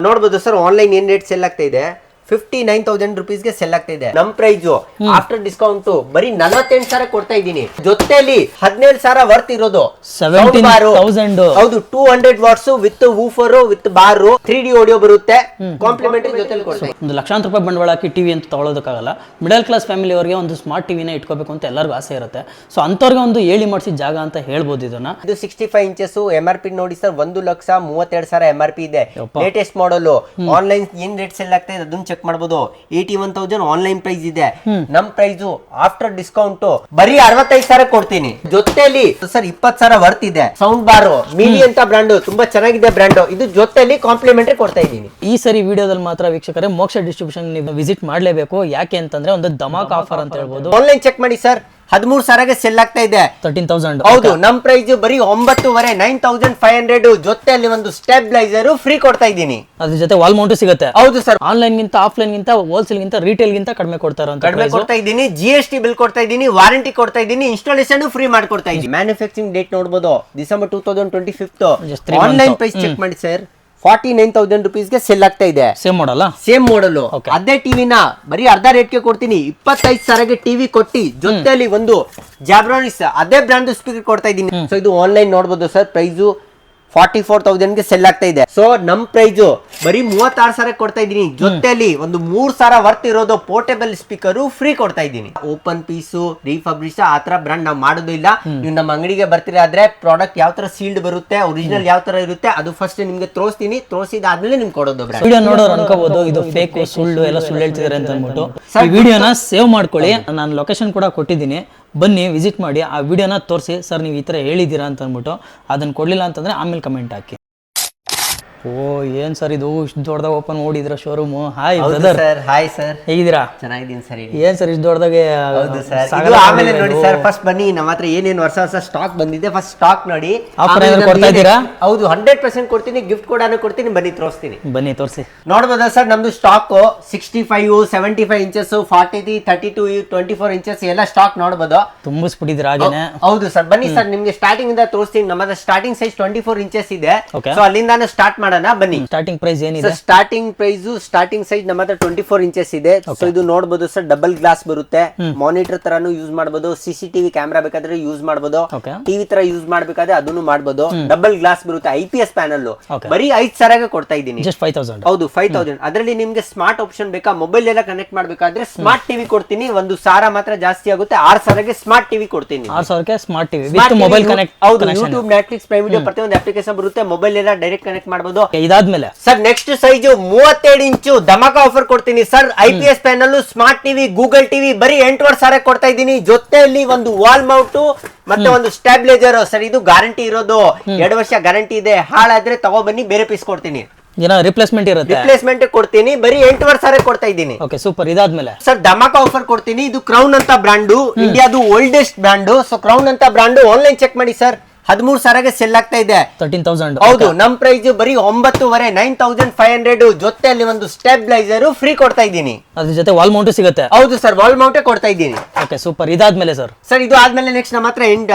ನೋಡಬಹುದು sir online ಏನ್ rate cell ಆಗ್ತಾ ಇದೆ 59,000 rupees ಗೆ ಸೆಲ್ ಆಗ್ತಾ ಇದೆ. ನಮ್ ಪ್ರೈಸ್ ಆಫ್ಟರ್ ಡಿಸ್ಕೌಂಟ್ ಬರೀ 48,000 ಕೊಡ್ತಾ ಇದ್ದೀನಿ. ಜೊತೆಲಿ 17,000 ವರ್ತ್ ಇರೋದು 17,000 ಹೌದು 200 watts with woofer with bar 3D audio ಬರುತ್ತೆ ಕಾಂಪ್ಲಿಮೆಂಟರಿ ಜೊತೆಲಿ ಕೊಡ್ತಾ ಒಂದು ಲಕ್ಷಾಂತರ ರೂಪಾಯಿ ಬಂಡವಾಳ ಹಾಕಿ ಟಿವಿ ಅಂತ ತಗೊಳ್ಳೋದಕ್ಕಾಗಲ್ಲ. ಮಿಡಲ್ ಕ್ಲಾಸ್ ಫ್ಯಾಮಿಲಿ ಅವರಿಗೆ ಒಂದು ಸ್ಮಾರ್ಟ್ ಟಿವಿನ ಇಟ್ಕೋಬೇಕು ಅಂತ ಎಲ್ಲರಿಗೂ ಆಸೆ ಇರುತ್ತೆ. ಸೊ ಅಂತವ್ರಿಗೆ ಒಂದು ಹೇಳಿ ಮಾಡಿಸಿ ಜಾಗ ಅಂತ ಹೇಳ್ಬೋದು ಇದನ್ನ. ಇದು 65 ಇಂಚಸ್ MRP ನೋಡಿ ಸರ್ 1,32,000 MRP ಇದೆ. ಲೇಟೆಸ್ಟ್ ಮಾಡಲ್ ಆನ್ಲೈನ್ ಏನ್ ರೇಟ್ ಸೆಲ್ ಆಗ್ತಾ ಇದೆ ಅದನ್ನ ಚೆಕ್ ಮಾಡಬಹುದು. 81,000 ಆನ್ಲೈನ್ ಪ್ರೈಸ್ ಇದೆ. ನಮ್ ಪ್ರೈಸ್ ಆಫ್ಟರ್ ಡಿಸ್ಕೌಂಟ್ ಬರೀ 65,000 ಕೊಡ್ತೀನಿ. ಜೊತೆಲಿ ಸರ್ 20,000 ವರ್ತ್ ಇದೆ. ಸೌಂಡ್ ಬಾರ್ ಮಿಲಿ ಅಂತ ಬ್ರಾಂಡ್ ತುಂಬಾ ಚೆನ್ನಾಗಿದೆ ಬ್ರಾಂಡ್. ಇದು ಜೊತೆಲಿ ಕಾಂಪ್ಲಿಮೆಂಟರಿ ಕೊಡ್ತಾ ಇದ್ದೀನಿ. ಈ ಸರಿ ವಿಡಿಯೋದಲ್ಲಿ ಮಾತ್ರ ವೀಕ್ಷಕರೇ ಮೋಕ್ಷ ಡಿಸ್ಟ್ರಿಬ್ಯೂಷನ್ ನೀವು ವಿಸಿಟ್ ಮಾಡಲೇಬೇಕು. ಯಾಕೆ ಅಂತಂದ್ರೆ ಒಂದು ಧಮಾಕ್ ಆಫರ್ ಅಂತ ಹೇಳ್ಬೋದು. ಆನ್ಲೈನ್ ಚೆಕ್ ಮಾಡಿ ಸರ್ 13,000 ಸೆಲ್ ಆಗ್ತಾ ಇದೆ. 13,000 ಹೌದು ನಮ್ ಪ್ರೈಸ್ ಬರೀ 9,500 9,500 ಜೊತೆಲಿ ಒಂದು ಸ್ಟೆಬಿಲೈಸರ್ ಫ್ರೀ ಕೊಡ್ತಾ ಇದ್ದೀನಿ. ಅದ್ರ ಜೊತೆ ವಾಲ್ ಮೌಂಟ್ ಸಿಗುತ್ತೆ. ಹೌದು ಸರ್ ಆನ್ಲೈನ್ ಗಿಂತ ಆಫ್ಲೈನ್ ಗಿಂತ ಹೋಲ್ಸೇಲ್ ಗಿಂತ ರಿಟೇಲ್ ಗಿಂತ ಕಡಿಮೆ ಕೊಡ್ತಾರೆ ಅಂತ ಕಡಿಮೆ ಕೊಡ್ತಾ ಇದ್ದೀನಿ. GST ಬಿಲ್ ಕೊಡ್ತಾ ಇದ್ದೀನಿ, ವಾರಂಟಿ ಕೊಡ್ತಾ ಇದ್ದೀನಿ, ಇನ್ಸ್ಟಾಲೇಷನ್ ಫ್ರೀ ಮಾಡ್ಕೊಡ್ತಾ ಇದ್ದೀನಿ. ಮ್ಯಾನುಫ್ಯಾಕ್ಚರಿಂಗ್ ಡೇಟ್ ನೋಡಬಹುದು ಡಿಸೆಂಬರ್ 2025. ಆನ್ಲೈನ್ ಪ್ರೈಸ್ ಚೆಕ್ ಮಾಡಿ ಸರ್ 49,000 rupees ಗೆ ಸೆಲ್ ಆಗ್ತಾ ಇದೆ. ಸೇಮ್ ಮಾಡಲ್ಲ ಸೇಮ್ ಮಾಡಲ್ ಅದೇ ಟಿವಿನ ಬರೀ ಅರ್ಧ ರೇಟ್ ಗೆ ಕೊಡ್ತೀನಿ. 25,000 ಟಿವಿ ಕೊಟ್ಟಿ ಜೊತೆಲಿ ಒಂದು ಜಾಬ್ರಾನಿಸ್ ಅದೇ ಬ್ರಾಂಡ್ ಸ್ಪೀಕರ್ ಕೊಡ್ತಾ ಇದ್ದೀನಿ. ಸೊ ಇದು ಆನ್ಲೈನ್ ನೋಡಬಹುದು ಸರ್ ಪ್ರೈಸ್ 44,000 ಗೆ ಸೆಲ್ ಆಗ್ತಾ ಇದೆ. ಸೊ ನಮ್ ಪ್ರೈಸ್ ಬರೀ 36,000 ಕೊಡ್ತಾ ಇದ್ದೀನಿ. ಜೊತೆಲಿ ಒಂದು 3,000 ವರ್ತ್ ಇರೋದು ಪೋರ್ಟೇಬಲ್ ಸ್ಪೀಕರ್ ಫ್ರೀ ಕೊಡ್ತಾ ಇದ್ದೀನಿ. ಓಪನ್ ಪೀಸ್ ರೀಫಬ್ರಿಷ್ ಆತರ ಬ್ರಾಂಡ್ ನಾವು ಮಾಡೋದು ಇಲ್ಲ. ನೀವು ನಮ್ಮ ಅಂಗಡಿಗೆ ಬರ್ತೀರಾ ಆದ್ರೆ ಪ್ರಾಡಕ್ಟ್ ಯಾವ ತರ ಸೀಲ್ಡ್ ಬರುತ್ತೆ ಒರಿಜಿನಲ್ ಯಾವ ತರ ಇರುತ್ತೆ ಅದು ಫಸ್ಟ್ ನಿಮ್ಗೆ ತೋರಿಸ್ತೀನಿ. ತೋರಿಸಿದಾದ್ಮೇಲೆ ನಿಮ್ಗೆ ಕೊಡೋದು. ವಿಡಿಯೋ ನೋಡೋರು ಅನ್ಕೋಬಹುದು ಇದು ಫೇಕ್ ಸುಳ್ಳು ಎಲ್ಲ ಸುಳ್ಳು ಹೇಳ್ತಿದ್ದಾರೆ ಅಂತ ಅಂದ್ಬಿಟ್ಟು. ಈ ವಿಡಿಯೋನ ಸೇವ್ ಮಾಡ್ಕೊಳ್ಳಿ. ನಾನು ಲೊಕೇಶನ್ ಕೂಡ ಕೊಟ್ಟಿದ್ದೀನಿ. ಬನ್ನಿ ವಿಸಿಟ್ ಮಾಡಿ ಆ ವಿಡಿಯೋನ ತೋರಿಸಿ ಸರ್ ನೀವು ಈ ಥರ ಹೇಳಿದ್ದೀರಾ ಅಂತ ಅಂದ್ಬಿಟ್ಟು. ಅದನ್ನು ಕೊಡಲಿಲ್ಲ ಅಂತಂದರೆ ಆಮೇಲೆ ಕಮೆಂಟ್ ಹಾಕಿ. ಓ ಏನ್ ಸರ್ ಇದು ಇಷ್ಟು ದೊಡ್ಡದಾಗ ಓಪನ್ ಮಾಡಿದ್ರ showroom. Hi brother. Sir hi sir ಹೇಗಿದ್ದೀರಾ? ಚೆನ್ನಾಗಿದ್ದೀನಿ ಸರ್. ಏನ್ ಸರ್ ಇಷ್ಟು ದೊಡ್ಡದಾಗೆ? ಹೌದು ಸರ್ ಆಮೇಲೆ ನೋಡಿ ಸರ್ ಫಸ್ಟ್ ಬನ್ನಿ ನಮ್ಮ ಹತ್ರ ಏನೇನು ಹೊಸ ಸ್ಟಾಕ್ ಬಂದಿದೆ ಫಸ್ಟ್ ಸ್ಟಾಕ್ ನೋಡಿ. ಆಫರ್ ಏನಾದ್ರು ಕೊಡ್ತಾ ಇದ್ದೀರಾ? ಹೌದು 100% ಕೊಡ್ತೀನಿ. ಗಿಫ್ಟ್ ಕೂಡ ಕೊಡ್ತೀನಿ. ಬನ್ನಿ ತೋರಿಸ್ತೀನಿ. ಬನ್ನಿ ತೋರಿಸಿ. ನೋಡ್ಬೋದಾ ಸರ್ ನಮ್ದು ಸ್ಟಾಕ್ 65 75 ಇಂಚಸ್ 43 32 24 ಇಂಚಸ್ ಎಲ್ಲ ಸ್ಟಾಕ್ ನೋಡ್ಬೋದು. ತುಂಬಿಸ್ಬಿಟ್ಟಿದ್ದೀರಾ ಹಾಗೇನೆ. ಹೌದು ಸರ್ ಬನ್ನಿ ಸರ್ ನಿಮ್ಗೆ ಸ್ಟಾರ್ಟಿಂಗ್ ಇಂದ ತೋರಿಸ್ತೀನಿ. ನಮ್ಮ ಹತ್ರ ಸ್ಟಾರ್ಟಿಂಗ್ ಸೈಜ್ 24 ಇಂಚಸ್ ಇದೆ. ಸೊ ಅಲ್ಲಿಂದಾನು ಸ್ಟಾರ್ಟ್ ಮಾಡೋಣ ಬನ್ನಿ. ಸ್ಟಾರ್ಟಿಂಗ್ ಪ್ರೈಸ್ ಏನಿದೆ? ಸ್ಟಾರ್ಟಿಂಗ್ ಸೈಜ್ ನಮ್ಮ ಹತ್ರ 24 ಇಂಚಸ್ ಇದೆ. ಸೊ ಇದು ನೋಡಬಹುದು ಸರ್ ಡಬಲ್ ಗ್ಲಾಸ್ ಬರುತ್ತೆ. ಮಾನಿಟರ್ ತರಾನು ಯೂಸ್ ಮಾಡಬಹುದು. CCTV ಕ್ಯಾಮೆರಾ ಬೇಕಾದ್ರೆ ಯೂಸ್ ಮಾಡಬಹುದು. ಟಿವಿ ತರ ಯೂಸ್ ಮಾಡಬೇಕಾದ್ರೆ ಅದನ್ನು ಮಾಡಬಹುದು. ಡಬಲ್ ಗ್ಲಾಸ್ ಬರುತ್ತೆ. IPS ಪ್ಯಾನಲ್ ಬರೀ 5,000 ಕೊಡ್ತಾ ಇದ್ದೀನಿ. ಜಸ್ಟ್ 5,000. ಹೌದು 5,000. ಅದರಲ್ಲಿ ನಿಮ್ಗೆ ಸ್ಮಾರ್ಟ್ ಆಪ್ಷನ್ ಬೇಕಾ ಮೊಬೈಲ್ ಎಲ್ಲ ಕನೆಕ್ಟ್ ಮಾಡಬೇಕಾದ್ರೆ ಸ್ಮಾರ್ಟ್ ಟಿವಿ ಕೊಡ್ತೀನಿ. 1,000 ಮಾತ್ರ ಜಾಸ್ತಿ ಆಗುತ್ತೆ. 6,000ಗೆ ಸ್ಮಾರ್ಟ್ ಟಿವಿ ಕೊಡ್ತೀನಿ. 6,000ಗೆ smart TV with mobile connect. ಹೌದು ಯೂಟ್ಯೂಬ್ ನೆಟ್ಫ್ಲಿಕ್ಸ್ ಪ್ರೈಮ್ ವಿಡಿಯೋ ಪ್ರತಿಯೊಂದು ಅಪ್ಲಿಕೇಶನ್ ಬರುತ್ತೆ. ಮೊಬೈಲ್ ಎಲ್ಲ ಡೈರೆಕ್ಟ್ ಕನೆಕ್ಟ್ ಮಾಡಬಹುದು. ಇದಾದ್ಮೇಲೆ ಸರ್ ನೆಕ್ಸ್ಟ್ ಸೈಜ್ 37 ಇಂಚು ಧಮಾಕ ಆಫರ್ ಕೊಡ್ತೀನಿ sir. IPS panel smart TV Google TV ಬರೀ 8,500 ಕೊಡ್ತಾ ಇದ್ದೀನಿ. ಜೊತೆಯಲ್ಲಿ ಒಂದು ವಾಲ್ ಮೌಂಟ್ ಮತ್ತೆ ಒಂದು ಸ್ಟೆಬಿಲೈಸರ್ ಸರ್. ಇದು ಗ್ಯಾರಂಟಿ ಇರೋದು 2 ವರ್ಷ ಗ್ಯಾರಂಟಿ ಇದೆ. ಹಾಳಾದ್ರೆ ತಗೊಬನ್ನಿ ಬೇರೆ ಪೀಸ್ ಕೊಡ್ತೀನಿ. ಏನೋ ರಿಪ್ಲೇಸ್ಮೆಂಟ್ ಇರುತ್ತೆ. ರಿಪ್ಲೇಸ್ಮೆಂಟ್ ಕೊಡ್ತೀನಿ. ಬರೀ 8,500 ಕೊಡ್ತಾ ಇದ್ದೀನಿ. Okay super. ಇದಾದ್ಮೇಲೆ ಸರ್ ಧಮಾಕ ಆಫರ್ ಕೊಡ್ತೀನಿ. ಇದು ಕ್ರೌನ್ ಅಂತ ಬ್ರಾಂಡ್ ಇಂಡಿಯಾದು ಓಲ್ಡೆಸ್ಟ್ ಬ್ರಾಂಡ್. ಸೊ ಕ್ರೌನ್ ಅಂತ ಬ್ರಾಂಡ್ ಆನ್ಲೈನ್ ಚೆಕ್ ಮಾಡಿ ಸರ್ 13,000 ಸೆಲ್ ಆಗ್ತಾ ಇದೆ. 13,000. ಹೌದು ನಮ್ ಪ್ರೈಸ್ ಬರೀ 9,500 9,500 ಜೊತೆಲಿ ಒಂದು ಸ್ಟೆಬಿಲೈಸರ್ ಫ್ರೀ ಕೊಡ್ತಾ ಇದ್ದೀನಿ. ಅದ್ರ ಜೊತೆ ವಾಲ್ ಮೌಂಟ್ ಸಿಗುತ್ತೆ. ಹೌದು ಸರ್ ವಾಲ್ ಮೌಂಟ್ ಕೊಡ್ತಾ ಇದ್ದೀನಿ. Okay super. ಇದಾದ್ಮೇಲೆ ಸರ್ ಇದು ಆದ್ಮೇಲೆ ನೆಕ್ಸ್ಟ್ ನಮ್ಮ ಹತ್ರ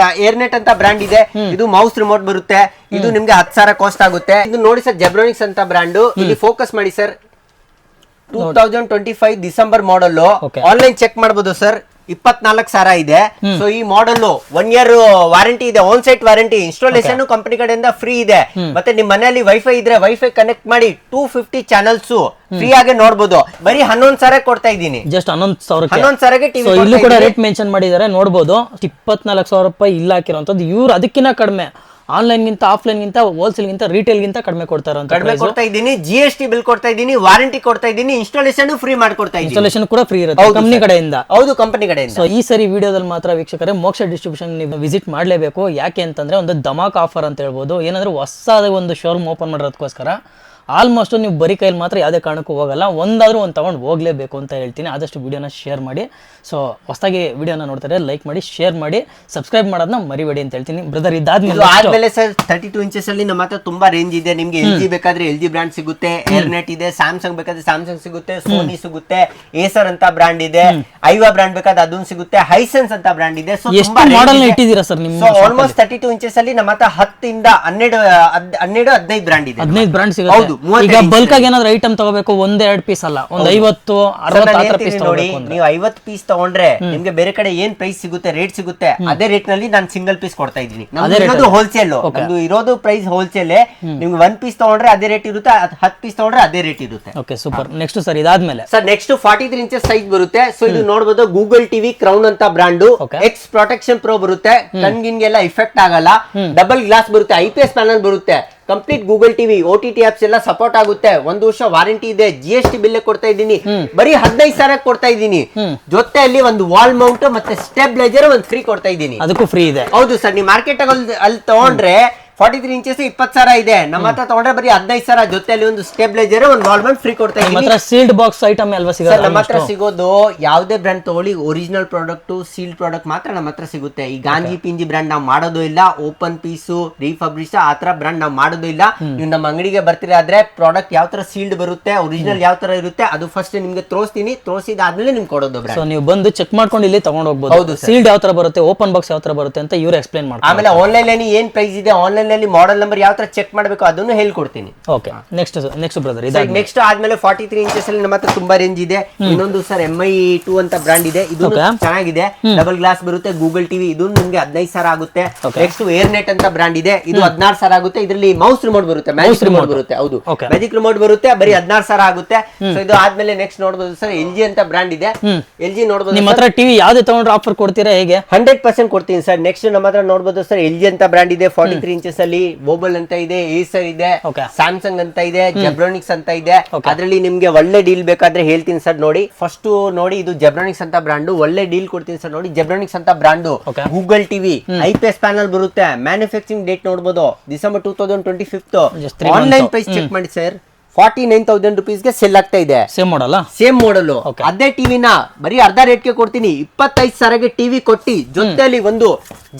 ಏರ್ನೆಟ್ ಅಂತ ಬ್ರಾಂಡ್ ಇದೆ. ಇದು ಮೌಸ್ ರಿಮೋಟ್ ಬರುತ್ತೆ. ಇದು ನಿಮ್ಗೆ 10,000 ಕಾಸ್ಟ್ ಆಗುತ್ತೆ. ಇದು ನೋಡಿ ಸರ್ ಜೆಬ್ರಾನಿಕ್ಸ್ ಅಂತ ಬ್ರಾಂಡ್. ಇಲ್ಲಿ ಫೋಕಸ್ ಮಾಡಿ ಸರ್ 2025 ಡಿಸೆಂಬರ್ ಮಾಡಲ್. ಆನ್ಲೈನ್ ಚೆಕ್ ಮಾಡಬಹುದು ಸರ್ 24,000 ಇದೆ. ಸೊ ಈ ಮಾಡಲ್ 1 year ವಾರಂಟಿ ಇದೆ. On site warranty. Installation company ಕಡೆಯಿಂದ ಫ್ರೀ ಇದೆ. ಮತ್ತೆ ನಿಮ್ ಮನೆಯಲ್ಲಿ ವೈಫೈ ಇದ್ರೆ ವೈಫೈ ಕನೆಕ್ಟ್ ಮಾಡಿ 250 ಚಾನಲ್ಸ್ ಫ್ರೀ ಆಗಿ ನೋಡಬಹುದು. ಬರೀ 11,000 ಕೊಡ್ತಾ ಇದ್ದೀನಿ. ಜಸ್ಟ್ 11,000. 11,000ಗೆ ಟಿವಿ. ಇಲ್ಲೂ ಕೂಡ ರೇಟ್ ಮೆನ್ಷನ್ ಮಾಡಿದ್ದಾರೆ ನೋಡಬಹುದು. 24,000 ರೂಪಾಯಿ ಇಲ್ಲ ಹಾಕಿರೋಂಥದ್ದು. ಇವ್ರು ಅದಕ್ಕಿಂತ ಕಡಿಮೆ ಆನ್ಲೈನ್ ಗಿಂತ ಆಫ್ಲೈನ್ ಗಿಂತ ಹೋಲ್ಸೇಲ್ ಗಿಂತ ರಿಟೇಲ್ ಗಿಂತ ಕಡಿಮೆ ಕೊಡ್ತಾರೆ ಅಂತ. ಕಡಿಮೆ ಕೊಡ್ತಾ ಇದ್ದೀನಿ. GST ಬಿಲ್ ಕೊಡ್ತಾ ಇದ್ದೀನಿ, ವಾರಂಟಿ ಕೊಡ್ತಾ ಇದ್ದೀನಿ, ಇನ್ಸ್ಟಾಲೇಷನ್ ಫ್ರೀ ಮಾಡ್ಕೊಡ್ತಾ ಇದ್ದೀನಿ. ಇನ್ಸ್ಟಾಲೇಷನ್ ಕೂಡ ಫ್ರೀ ಇರುತ್ತೆ ಕಂಪನಿ ಕಡೆಯಿಂದ. ಹೌದು ಕಂಪನಿ ಕಡೆಯಿಂದ. ಸೊ ಈ ಸರಿ ವಿಡಿಯೋದಲ್ಲಿ ಮಾತ್ರ ವೀಕ್ಷಕರೇ ಮೋಕ್ಷ ಡಿಸ್ಟ್ರಿಬ್ಯೂಷನ್ ನೀವು ವಿಸಿಟ್ ಮಾಡಲೇಬೇಕು. ಯಾಕೆ ಅಂತಂದ್ರೆ ಒಂದು ಧಮಾಕ್ ಆಫರ್ ಅಂತ ಹೇಳ್ಬೋದು. ಏನಂದ್ರೆ ಹೊಸದಾದ ಒಂದು ಶೋರೂಮ್ ಓಪನ್ ಮಾಡೋದಕ್ಕೋಸ್ಕರ ಆಲ್ಮೋಸ್ಟ್ ನೀವು ಬರೀ ಕೈಯಲ್ಲಿ ಮಾತ್ರ ಯಾವುದೇ ಕಾರಣಕ್ಕೂ ಹೋಗಲ್ಲ. ಒಂದಾದ್ರೂ ಒಂದು ತಗೊಂಡು ಹೋಗ್ಲೇಬೇಕು ಅಂತ ಹೇಳ್ತೀನಿ. ಆದಷ್ಟು ವಿಡಿಯೋನ ಶೇರ್ ಮಾಡಿ. ಸೊ ಹೊಸದಾಗಿ ವಿಡಿಯೋನ ನೋಡ್ತಾರೆ ಲೈಕ್ ಮಾಡಿ, ಶೇರ್ ಮಾಡಿ, ಸಬ್ಸ್ಕ್ರೈಬ್ ಮಾಡೋದನ್ನ ಮರಿಬೇಡಿ ಅಂತ ಹೇಳ್ತೀನಿ. ಬ್ರದರ್ ಇದಾದ್ಮೇಲೆ ಸರ್ 32 ಇಂಚಸ್ ಅಲ್ಲಿ ನಮ್ಮ ಹತ್ರ ತುಂಬಾ ರೇಂಜ್ ಇದೆ. ನಿಮ್ಗೆ LG ಬೇಕಾದ್ರೆ LG ಬ್ರಾಂಡ್ ಸಿಗುತ್ತೆ. ಏರ್ನೆಟ್ ಇದೆ. ಸ್ಯಾಮ್ಸಂಗ್ ಬೇಕಾದ್ರೆ ಸ್ಯಾಮ್ಸಂಗ್ ಸಿಗುತ್ತೆ. ಸೋನಿ ಸಿಗುತ್ತೆ. ಏಸರ್ ಅಂತ ಬ್ರಾಂಡ್ ಇದೆ. ಐವಾ ಬ್ರಾಂಡ್ ಬೇಕಾದ್ರೆ ಅದನ್ನು ಸಿಗುತ್ತೆ. ಹೈಸೆನ್ಸ್ ಅಂತ ಬ್ರಾಂಡ್ ಇದೆ. ಸೊ ಎಷ್ಟು ಮಾಡೆಲ್ ಇಟ್ಟಿದ್ದೀರಾ ಸರ್ ನಿಮ್ಮ? ಆಲ್ಮೋಸ್ಟ್ 32 ಇಂಚಸ್ ಅಲ್ಲಿ ನಮ್ಮ ಹತ್ರ 10 ಇಂದ 12 15 ಬ್ರಾಂಡ್ ಇದೆ. 15 ಬ್ರಾಂಡ್ ಸಿಗುತ್ತೆ. ಹೌದು ಈಗ ಬಲ್ಕ್ ಆಗಿ ಏನಾದ್ರು ಐಟಮ್ ತಗೋಬೇಕು ಒಂದೆರಡು ಪೀಸ್ ಅಲ್ಲ, ಒಂದ್ 50-60 ಪೀಸ್ ನೋಡಿ. ನೀವು 50 ಪೀಸ್ ತಗೊಂಡ್ರೆ ನಿಮ್ಗೆ ಬೇರೆ ಕಡೆ ಏನ್ ಪ್ರೈಸ್ ಸಿಗುತ್ತೆ, ರೇಟ್ ಸಿಗುತ್ತೆ, ಅದೇ ರೇಟ್ ನಲ್ಲಿ ನಾನು ಸಿಂಗಲ್ ಪೀಸ್ ಕೊಡ್ತಾ ಇದ್ದೀನಿ. ನಮ್ದು ಹೋಲ್ಸೇಲ್, ನಮ್ದು ಇರೋದು ಪ್ರೈಸ್ ಹೋಲ್ಸೇಲ್. ನಿಮ್ಗೆ 1 ಪೀಸ್ ತಗೊಂಡ್ರೆ ಅದೇ ರೇಟ್ ಇರುತ್ತೆ, 10 ಪೀಸ್ ತಗೊಂಡ್ರೆ ಅದೇ ರೇಟ್ ಇರುತ್ತೆ. Okay super. ನೆಕ್ಸ್ಟ್ ಸರ್ ಇದಾದ್ಮೇಲೆ ಸರ್ ನೆಕ್ಸ್ಟ್ 43 ಇಂಚಸ್ ಸೈಜ್ ಬರುತ್ತೆ. ಸೊ ಇದು ನೋಡಬಹುದು ಗೂಗಲ್ ಟಿವಿ ಕ್ರೌನ್ ಅಂತ ಬ್ರಾಂಡ್. ಎಕ್ಸ್ ಪ್ರೊಟೆಕ್ಷನ್ ಪ್ರೋ ಬರುತ್ತೆ, ಕಣ್ಗಿನ್ಗೆಲ್ಲ ಇಫೆಕ್ಟ್ ಆಗಲ್ಲ, ಡಬಲ್ ಗ್ಲಾಸ್ ಬರುತ್ತೆ, IPS ಪ್ಯಾನಲ್ ಬರುತ್ತೆ, complete Google TV OTT apps ಎಲ್ಲ ಸಪೋರ್ಟ್ ಆಗುತ್ತೆ, 1 ವರ್ಷ ವಾರಂಟಿ ಇದೆ, GST ಬಿಲ್ ಕೊಡ್ತಾ ಇದ್ದೀನಿ, ಬರೀ 15,000 ಕೊಡ್ತಾ ಇದ್ದೀನಿ. ಜೊತೆಯಲ್ಲಿ ಒಂದು ವಾಲ್ ಮೌಂಟ್ ಮತ್ತೆ ಸ್ಟೆಬಿಲೈಸರ್ ಒಂದು ಫ್ರೀ ಕೊಡ್ತಾ ಇದ್ದೀನಿ. ಅದಕ್ಕೂ ಫ್ರೀ ಇದೆ. ಹೌದು ಸರ್. ನೀವು ಮಾರ್ಕೆಟ್ ಅಲ್ಲಿ ತಗೊಂಡ್ರೆ 43 ಇಂಚಸ್ 20,000 ಇದೆ, ನಮ್ಮ ಹತ್ರ ತಗೊಂಡ್ರೆ ಬರೀ 15,000. ಜೊತೆಯಲ್ಲಿ ಒಂದು ಸ್ಟೆಬಿಲೈಸರ್, ಒಂದು ವಾಲ್ ಮೌಂಟ್ ಫ್ರೀ ಕೊಡ್ತಾ ಇದ್ದೀನಿ. ಸೀಲ್ಡ್ ಬಾಕ್ಸ್ ಐಟಮ್ ಅಲ್ವಾ ಸಿಗೋದು? ನಮ್ಮ ಹತ್ರ ಸಿಗೋದು ಯಾವುದೇ ಬ್ರ್ಯಾಂಡ್ ತಗೊಳ್ಳಿ, ಒರಿಜಿನಲ್ ಪ್ರಾಡಕ್ಟ್ ಸೀಲ್ಡ್ ಪ್ರಾಡಕ್ಟ್ ಮಾತ್ರ ನಮ್ಮ ಹತ್ರ ಸಿಗುತ್ತೆ. ಈ ಗಾಂಜಿ ಪಿಂಜಿ ಬ್ರ್ಯಾಂಡ್ ನಾವು ಮಾಡೋದು ಇಲ್ಲ, ಓಪನ್ ಪೀಸು ರೀಫಬ್ರಿಶ್ ಆ ತರ ಬ್ರ್ಯಾಂಡ್ ನಾವು ಮಾಡೋದು ಇಲ್ಲ. ನೀವು ನಮ್ಮ ಅಂಗಡಿಗೆ ಬರ್ತೀರಾದ್ರೆ ಪ್ರಾಡಕ್ಟ್ ಯಾವ ತರ ಸೀಲ್ಡ್ ಬರುತ್ತೆ, ಒರಿಜಿನಲ್ ಯಾವ ತರ ಇರುತ್ತೆ ಅದು ಫಸ್ಟ್ ನಿಮ್ಗೆ ತೋರಿಸ್ತೀನಿ, ತೋರಿಸಿದಾದ್ಮೇಲೆ ನಿಮ್ಗೆ ಕೊಡೋದು ಬ್ರ್ಯಾಂಡ್. ಸೊ ನೀವು ಬಂದು ಚೆಕ್ ಮಾಡ್ಕೊಂಡು ಇಲ್ಲಿ ತಗೊಂಡು ಹೋಗ್ಬೋದು. ಸೀಲ್ಡ್ ಯಾವ ತರ ಬರುತ್ತೆ, ಓಪನ್ ಬಾಕ್ಸ್ ಯಾವ ತರ ಬರುತ್ತೆ ಅಂತ ಇವ್ರು ಎಕ್ಸ್ಪ್ಲೈನ್ ಮಾಡ್ತಾರೆ. ಆಮೇಲೆ ಆನ್ಲೈನ್ ಅಲ್ಲಿ ಏನ್ ಪ್ರೈಸ್ ಇದೆ, ಆನ್ಲೈನ್ ಅಲ್ಲಿ ಮಾಡೆಲ್ ನಂಬರ್ ಯಾವ ತರ ಚೆಕ್ ಮಾಡಬೇಕು ಅದನ್ನು ಹೇಳ್ಕೊಡ್ತೀನಿ. ಓಕೆ ನೆಕ್ಸ್ಟ್ ಬ್ರದರ್ ನೆಕ್ಸ್ಟ್ ಆದ್ಮೇಲೆ 43 ಇಂಚಸ್ ಅಲ್ಲಿ ನಮ್ಮ ಹತ್ರ ತುಂಬಾ ರೇಂಜ್ ಇದೆ. ಇನ್ನೊಂದು ಸರ್ MI2 ಅಂತ ಬ್ರಾಂಡ್ ಇದೆ, ಇದು ಚೆನ್ನಾಗಿದೆ, ಡಬಲ್ ಗ್ಲಾಸ್ ಬರುತ್ತೆ, ಗೂಗಲ್ ಟಿವಿ, ಇದು ನಿಮ್ಗೆ 15,000 ಆಗುತ್ತೆ. ನೆಕ್ಸ್ಟ್ ಏರ್ನೆಟ್ ಅಂತ ಬ್ರಾಂಡ್ ಇದೆ, ಇದು 16,000 ಆಗುತ್ತೆ. ಇದರಲ್ಲಿ ಮೌಸ್ ರಿಮೋಟ್ ಬರುತ್ತೆ, ಮ್ಯಾಜಿಕ್ ರಿಮೋಟ್ ಬರುತ್ತೆ. ಹೌದು, ಮ್ಯಾಜಿಕ್ ರಿಮೋಟ್ ಬರುತ್ತೆ, ಬರೀ 16,000 ಆಗುತ್ತೆ. ಸೊ ಇದು ಆದ್ಮೇಲೆ ನೆಕ್ಸ್ಟ್ ನೋಡಬಹುದು ಸರ್ LG ಅಂತ ಬ್ರಾಂಡ್ ಇದೆ. LG ನೋಡಬಹುದು. ನಿಮ್ಮ ಹತ್ರ ಟಿವಿ ಯಾವ್ದು ತಗೊಂಡ್ರೆ ಆಫರ್ ಕೊಡ್ತೀರಾ ಹೇಗೆ? 100% ಕೊಡ್ತೀನಿ ಸರ್. ನೆಕ್ಸ್ಟ್ ನಮ್ಮ ಹತ್ರ ನೋಡಬಹುದು ಸರ್ LG ಅಂತ ಬ್ರಾಂಡ್ ಇದೆ, 43 ಇಂಚಸ್ ಅಲ್ಲಿ. ಮೊಬೈಲ್ ಅಂತ ಇದೆ, ಏಸರ್ ಇದೆ, ಸ್ಯಾಮ್ಸಂಗ್ ಅಂತ ಇದೆ, ಜೆಬ್ರಾನಿಕ್ಸ್ ಅಂತ ಇದೆ. ಅದರಲ್ಲಿ ನಿಮ್ಗೆ ಒಳ್ಳೆ ಡೀಲ್ ಬೇಕಾದ್ರೆ ಹೇಳ್ತೀನಿ ಸರ್. ನೋಡಿ ಫಸ್ಟ್ ನೋಡಿ, ಇದು ಜೆಬ್ರಾನಿಕ್ಸ್ ಅಂತ ಬ್ರಾಂಡ್, ಒಳ್ಳೆ ಡೀಲ್ ಕೊಡ್ತೀನಿ ಸರ್. ನೋಡಿ ಜೆಬ್ರಾನಿಕ್ಸ್ ಅಂತ brand, Google TV, IPS panel ಬರುತ್ತೆ, ಮ್ಯಾನುಫ್ಯಾಕ್ಚರಿಂಗ್ ಡೇಟ್ ನೋಡಬಹುದು ಡಿಸೆಂಬರ್ 2025. ಆನ್ಲೈನ್ ಪ್ರೈಸ್ ಚೆಕ್ ಮಾಡಿ ಸರ್, 49,000 ರುಪೀಸ್ಗೆ ಸೆಲ್ ಆಗ್ತಾ ಇದೆ. Same model. ಅದೇ ಟಿವಿನ ಬರೀ ಅರ್ಧ ರೇಟ್ಗೆ ಕೊಡ್ತೀನಿ. 25,000ಗೆ ಟಿವಿ ಕೊಟ್ಟಿ ಜೊತೆಲಿ ಒಂದು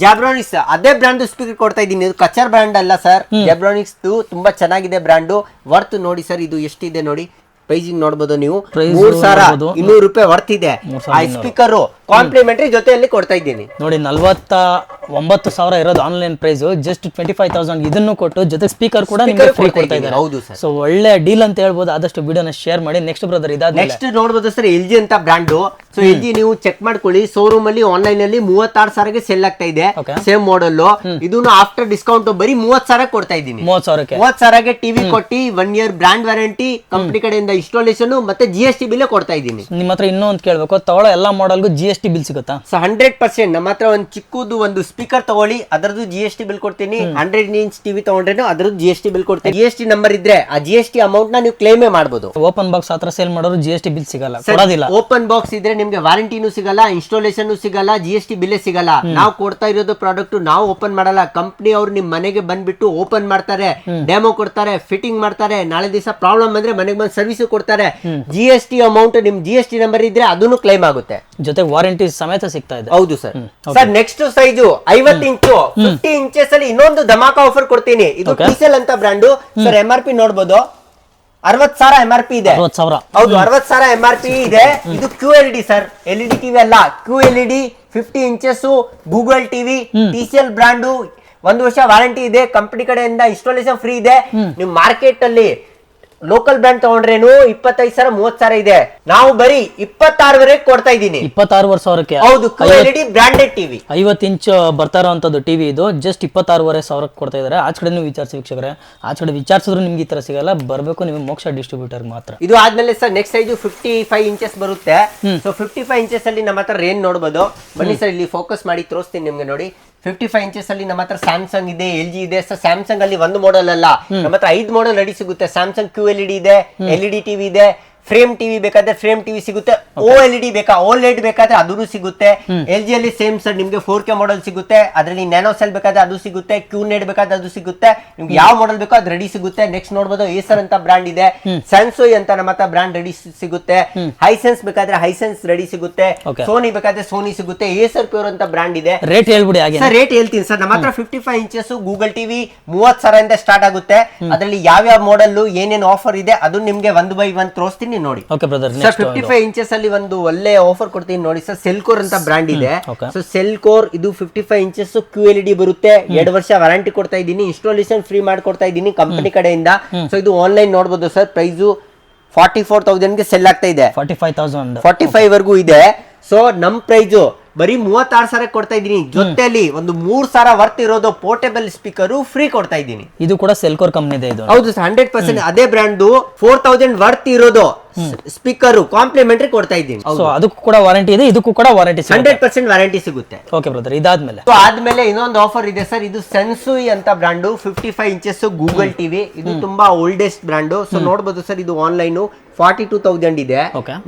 ಜಾಬ್ರಾನಿಕ್ಸ್ ಅದೇ ಬ್ರಾಂಡ್ ಸ್ಪೀಕರ್ ಕೊಡ್ತಾ ಇದ್ದೀನಿ. ಇದು ಕಚರ್ ಬ್ರಾಂಡ್ ಅಲ್ಲ ಸರ್, ಜಾಬ್ರಾನಿಕ್ಸ್ ತುಂಬಾ ಚೆನ್ನಾಗಿದೆ ಬ್ರಾಂಡ್. ವರ್ತ್ ನೋಡಿ ಸರ್, ಇದು ಎಷ್ಟಿದೆ ನೋಡಿ, ಪ್ರೈಸಿಂಗ್ ನೋಡಬಹುದು ನೀವು, 3,200 ರೂಪಾಯಿ ವರ್ತ್ ಇದೆ. ಆ ಸ್ಪೀಕರ್ ಕಾಂಪ್ಲಿಮೆಂಟರಿ ಜೊತೆಯಲ್ಲಿ ಕೊಡ್ತಾ ಇದ್ದೀನಿ ನೋಡಿ. 49,000 ಇರೋದು ಆನ್ಲೈನ್ ಪ್ರೈಸ್, ಜಸ್ಟ್ 25,000 ಇದನ್ನು ಕೊಟ್ಟು ಜೊತೆ ಸ್ಪೀಕರ್ ಕೂಡ ನಿಮಗೆ ಫ್ರೀ ಕೊಡ್ತಾ ಇದ್ದಾರೆ. ಹೌದು ಸರ್. ಸೊ ಒಳ್ಳೆ ಡೀಲ್ ಅಂತ ಹೇಳ್ಬೋದು. ಆದಷ್ಟು ವಿಡಿಯೋನ ಶೇರ್ ಮಾಡಿ. ನೆಕ್ಸ್ಟ್ ಬ್ರದರ್ ಇದಾದ್ಮೇಲೆ ನೆಕ್ಸ್ಟ್ ನೋಡಬಹುದು ಸರ್ LG ಅಂತ ಬ್ರಾಂಡ್. ಸೊ LG ನೀವು ಚೆಕ್ ಮಾಡ್ಕೊಳ್ಳಿ, ಶೋರೂಮ್ ಅಲ್ಲಿ ಆನ್ಲೈನ್ ಅಲ್ಲಿ 36,000ಗೆ ಸೆಲ್ ಆಗ್ತಾ ಇದೆ, ಸೇಮ್ ಮಾಡಲ್. ಇದನ್ನು ಆಫ್ಟರ್ ಡಿಸ್ಕೌಂಟ್ ಬರೀ 30,000 ಕೊಡ್ತಾ ಇದ್ದೀನಿ. 30,000ಗೆ ಟಿವಿ ಕೊಟ್ಟಿ 1 ಇಯರ್ ಬ್ರಾಂಡ್ ವಾರಂಟಿ, ಕಂಪನಿ ಕಡೆಯಿಂದ ಇನ್ಸ್ಟಾಲೇಷನ್ ಮತ್ತೆ GST ಬಿಲ್ ಕೊಡ್ತಾ ಇದ್ದೀನಿ. ನಿಮ್ಮ ಹತ್ರ ಇನ್ನೂ ಒಂದು ಕೇಳಬೇಕು, ತಗೊಳ್ಳೋ ಎಲ್ಲಾ ಮಾಡೆಲ್ಗೂ GST ಬಿಲ್ ಸಿಗುತ್ತಾ? ಸೊ 100% ನಮ್ಮ ಹತ್ರ ಒಂದು ಚಿಕ್ಕದು ಒಂದು ಸ್ಪೀಕರ್ ತಗೊಳ್ಳಿ, ಅದರದ್ದು GST ಬಿಲ್ ಕೊಡ್ತೀನಿ. 100 ಇಂಚ್ ಟಿವಿ ತಗೊಂಡ್ರೆ ಅದರದ್ದು GST ಬಿಲ್ ಕೊಡ್ತೀನಿ. GST ನಂಬರ್ ಇದ್ರೆ ಆ GST ಅಮೌಂಟ್ ನ ನೀವು ಕ್ಲೇಮೇ ಮಾಡಬಹುದು. ಓಪನ್ ಬಾಕ್ಸ್ ಹತ್ರ ಸೇಲ್ ಮಾಡೋರು GST ಬಿಲ್ ಸಿಗಲ್ಲ, ಕೊಡೋದಿಲ್ಲ. ಓಪನ್ ಬಾಕ್ಸ್ ಇದ್ರೆ ನಿಮ್ಗೆ ವಾರಂಟಿನೂ ಸಿಗಲ್ಲ, ಇನ್ಸ್ಟಾಲೇಷನ್ ಸಿಗಲ್ಲ, GST ಬಿಲ್ ಸಿಗಲ್ಲ. ನಾವು ಕೊಡ್ತಾ ಇರೋದು ಪ್ರಾಡಕ್ಟ್ ನಾವು ಓಪನ್ ಮಾಡಲ್ಲ, ಕಂಪನಿ ಅವರು ನಿಮ್ ಮನೆಗೆ ಬಂದ್ಬಿಟ್ಟು ಓಪನ್ ಮಾಡ್ತಾರೆ, ಡೆಮೋ ಕೊಡ್ತಾರೆ, ಫಿಟ್ಟಿಂಗ್ ಮಾಡ್ತಾರೆ. ನಾಳೆ ದಿವಸ ಪ್ರಾಬ್ಲಮ್ ಬಂದ್ರೆ ಮನೆಗೆ ಬಂದು ಸರ್ವಿಸ್ ಕೊಡ್ತಾರೆ. GST ಅಮೌಂಟ್ ನಿಮ್ GST ನಂಬರ್ ಇದ್ರೆ ಅದನ್ನು ಕ್ಲೈಮ್ ಆಗುತ್ತೆ, ಜೊತೆ ವಾರಂಟಿ ಸಮೇತ ಸಿಗ್ತಾ ಇದೆ. ಹೌದು ಸರ್. ಸರ್ ನೆಕ್ಸ್ಟ್ ಸೈಜು 50 ಇಂಚು 50 ಇಂಚಸ್ ಅಲ್ಲಿ ಇನ್ನೊಂದು ಧಮಾಕ ಆಫರ್ ಕೊಡ್ತೀನಿ. ಇದು TCL ಅಂತ ಬ್ರಾಂಡ್ ಸರ್. MRP ನೋಡಬಹುದು 60,000 MRP ಇದೆ. 60,000 ಹೌದು, 60,000 MRP ಇದೆ. ಇದು QLED ಸರ್, LED ಟಿವಿ ಅಲ್ಲ, QLED 50 inches Google TV, TCL brand, 1 ವರ್ಷ ವಾರಂಟಿ ಇದೆ, ಕಂಪನಿ ಕಡೆಯಿಂದ ಇನ್ಸ್ಟಾಲೇಷನ್ ಫ್ರೀ ಇದೆ. ನೀವು ಮಾರ್ಕೆಟ್ ಅಲ್ಲಿ ಲೋಕಲ್ ಬ್ರ್ಯಾಂಡ್ ತಗೊಂಡ್ರೇನು 25,000 30,000 ಇದೆ, ನಾವು ಬರೀ 26,000 ಕೊಡ್ತಾ ಇದ್ದೀನಿ. 26,000ಕ್ಕೆ. ಹೌದು, QLED ಬ್ರಾಂಡೆಡ್ ಟಿವಿ 50 ಇಂಚ್ ಬರ್ತಾ ಇರೋಂಥದ್ದು ಟಿವಿ ಇದು ಜಸ್ಟ್ 26,500 ಕೊಡ್ತಾ ಇದ್ದಾರೆ. ಆಚ ಕಡೆ ನೀವು ವಿಚಾರಿಸಿ ವೀಕ್ಷಕರೇ, ಆಚ ಕಡೆ ವಿಚಾರಿಸಿದ್ರು ನಿಮ್ಗೆ ಈ ತರ ಸಿಗಲ್ಲ, ಬರಬೇಕು ನೀವು ಮೋಕ್ಷ ಡಿಸ್ಟ್ರಿಬ್ಯೂಟರ್ ಮಾತ್ರ. ಇದು ಆದ್ಮೇಲೆ ಸರ್ ನೆಕ್ಸ್ಟ್ ಸೈಜು 55 ಇಂಚಸ್ ಬರುತ್ತೆ. ಸೊ 55 ಇಂಚಸ್ ಅಲ್ಲಿ ನಮ್ಮ ಹತ್ರ ಏನ್ ನೋಡಬಹುದು, ಬನ್ನಿ ಸರ್ ಇಲ್ಲಿ ಫೋಕಸ್ ಮಾಡಿ ತೋರಿಸ್ತೀನಿ ನಿಮ್ಗೆ. ನೋಡಿ 55 ಇಂಚಸ್ ಅಲ್ಲಿ ನಮ್ಮ ಹತ್ರ ಸ್ಯಾಮ್ಸಂಗ್ ಇದೆ, LG ಇದೆ. ಸರ್ ಸ್ಯಾಮ್ಸಂಗ್ ಅಲ್ಲಿ ಒಂದು ಮಾಡೆಲ್ ಅಲ್ಲ, ನಮ್ಮ ಹತ್ರ 5 ಮಾಡೆಲ್ ರೆಡಿ ಸಿಗುತ್ತೆ. ಸ್ಯಾಮ್ಸಂಗ್ QLED ಇದೆ, LED ಟಿವಿ ಇದೆ, ಫ್ರೇಮ್ ಟಿವಿ ಬೇಕಾದ್ರೆ ಫ್ರೇಮ್ ಟಿವಿ ಸಿಗುತ್ತೆ, OLED ಬೇಕಾ OLED ಬೇಕಾದ್ರೆ ಅದೂ ಸಿಗುತ್ತೆ. LG ಅಲ್ಲಿ ಸೇಮ್ ಸರ್ ನಿಮ್ಗೆ 4K ಮಾಡೆಲ್ ಸಿಗುತ್ತೆ, ಅದರಲ್ಲಿ ನ್ಯಾನೋ ಸೆಲ್ ಬೇಕಾದ್ರೆ ಅದು ಸಿಗುತ್ತೆ, QNED ಬೇಕಾದ್ರೆ ಅದು ಸಿಗುತ್ತೆ, ನಿಮ್ಗೆ ಯಾವ ಮಾಡೆಲ್ ಬೇಕೋ ಅದು ರೆಡಿ ಸಿಗುತ್ತೆ. ನೆಕ್ಸ್ಟ್ ನೋಡಬಹುದು ಏಸರ್ ಅಂತ ಬ್ರಾಂಡ್ ಇದೆ, ಸ್ಯಾನ್ಸೋಯ್ ಅಂತ ನಮ್ಮ ಹತ್ರ ಬ್ರಾಂಡ್ ರೆಡಿ ಸಿಗುತ್ತೆ, ಹೈಸೆನ್ಸ್ ಬೇಕಾದ್ರೆ ಹೈಸೆನ್ಸ್ ರೆಡಿ ಸಿಗುತ್ತೆ, ಸೋನಿ ಬೇಕಾದ್ರೆ ಸೋನಿ ಸಿಗುತ್ತೆ, ಏಸರ್ ಪ್ಯೂರ್ ಅಂತ ಬ್ರಾಂಡ್ ಇದೆ. ರೇಟ್ ಹೇಳ್ಬಿಡಿ ಹಾಗೆ. ಸರ್ ರೇಟ್ ಹೇಳ್ತೀನಿ ಸರ್. ನಮ್ಮ ಹತ್ರ 55 ಇಂಚಸ್ ಗೂಗಲ್ ಟಿವಿ 30,000 ಇಂದ ಸ್ಟಾರ್ಟ್ ಆಗುತ್ತೆ. ಅದರಲ್ಲಿ ಯಾವ ಮಾಡೆಲ್ ಏನೇನು ಆಫರ್ ಇದೆ ಅದು ನಿಮ್ಗೆ 1 by 1 ತೋರಿಸ್ತೀನಿ, ಕೊಡ್ತೀನಿ ನೋಡಿ ಓಕೆ ಬ್ರದರ್. ಸರ್ 55 ಇಂಚಸ್ ಅಲ್ಲಿ ಒಂದು ಒಳ್ಳೆ ಆಫರ್ ಕೊಡ್ತೀನಿ ನೋಡಿ ಸರ್. ಸೆಲ್ಕೋರ್ ಅಂತ ಬ್ರಾಂಡ್ ಇದೆ. ಸೊ ಸೆಲ್ಕೋರ್ ಇದು 55 ಇಂಚಸ್ QLED ಬರುತ್ತೆ. 2 ವರ್ಷ ವಾರಂಟಿ ಕೊಡ್ತಾ ಇದ್ದೀನಿ. ಇನ್ಸ್ಟಾಲೇಷನ್ ಫ್ರೀ ಮಾಡ್ಕೊಡ್ತಾ ಇದ್ದೀನಿ ಕಂಪನಿ ಕಡೆಯಿಂದ. ಸೊ ಇದು ಆನ್ಲೈನ್ ನೋಡಬಹುದು ಸರ್. ಪ್ರೈಸು 44,000 ಗೆ ಸೆಲ್ ಆಗ್ತಾ ಇದೆ. 45 ವರೆಗೂ ಇದೆ. ಸೊ ನಮ್ ಪ್ರೈಸು ಬರೀ 36,000 ಕೊಡ್ತಾ ಇದ್ದೀನಿ. ಜೊತೆಲಿ ಒಂದು 3,000 ವರ್ತ್ ಇರೋದು ಪೋರ್ಟೇಬಲ್ ಸ್ಪೀಕರ್ ಫ್ರೀ ಕೊಡ್ತಾ ಇದ್ದೀನಿ. ಇದು ಕೂಡ ಸೆಲ್ಕೋರ್ ಕಂಪನಿ ಇದೆ ಇದು. ಹೌದು ಸರ್ 100% ಅದೇ ಬ್ರ್ಯಾಂಡ್ 4,000 ವರ್ತ್ ಇರೋದು ಸ್ಪೀಕರ್ ಕಾಂಪ್ಲಿಮೆಂಟರಿ ಕೊಡ್ತಾ ಇದ್ದೀನಿ. ಸೊ ಅದಕ್ಕೂ ಕೂಡ ವಾರಂಟಿ ಇದೆ, ಇದಕ್ಕೂ ಕೂಡ ವಾರಂಟಿ 100% ವಾರಂಟಿ ಸಿಗುತ್ತೆ. Okay brother. ಇದಾದ್ಮೇಲೆ ಆದ್ಮೇಲೆ ಇನ್ನೊಂದು ಆಫರ್ ಇದೆ ಸರ್. ಇದು ಸೆನ್ಸುಯಿ ಅಂತ ಬ್ರಾಂಡ್ 55 ಇಂಚಸ್ ಗೂಗಲ್ ಟಿವಿ. ಇದು ತುಂಬಾ ಓಲ್ಡೆಸ್ಟ್ ಬ್ರಾಂಡ್. ಸೊ ನೋಡಬಹುದು ಸರ್ ಇದು ಆನ್ಲೈನ್ 42,000 ಇದೆ.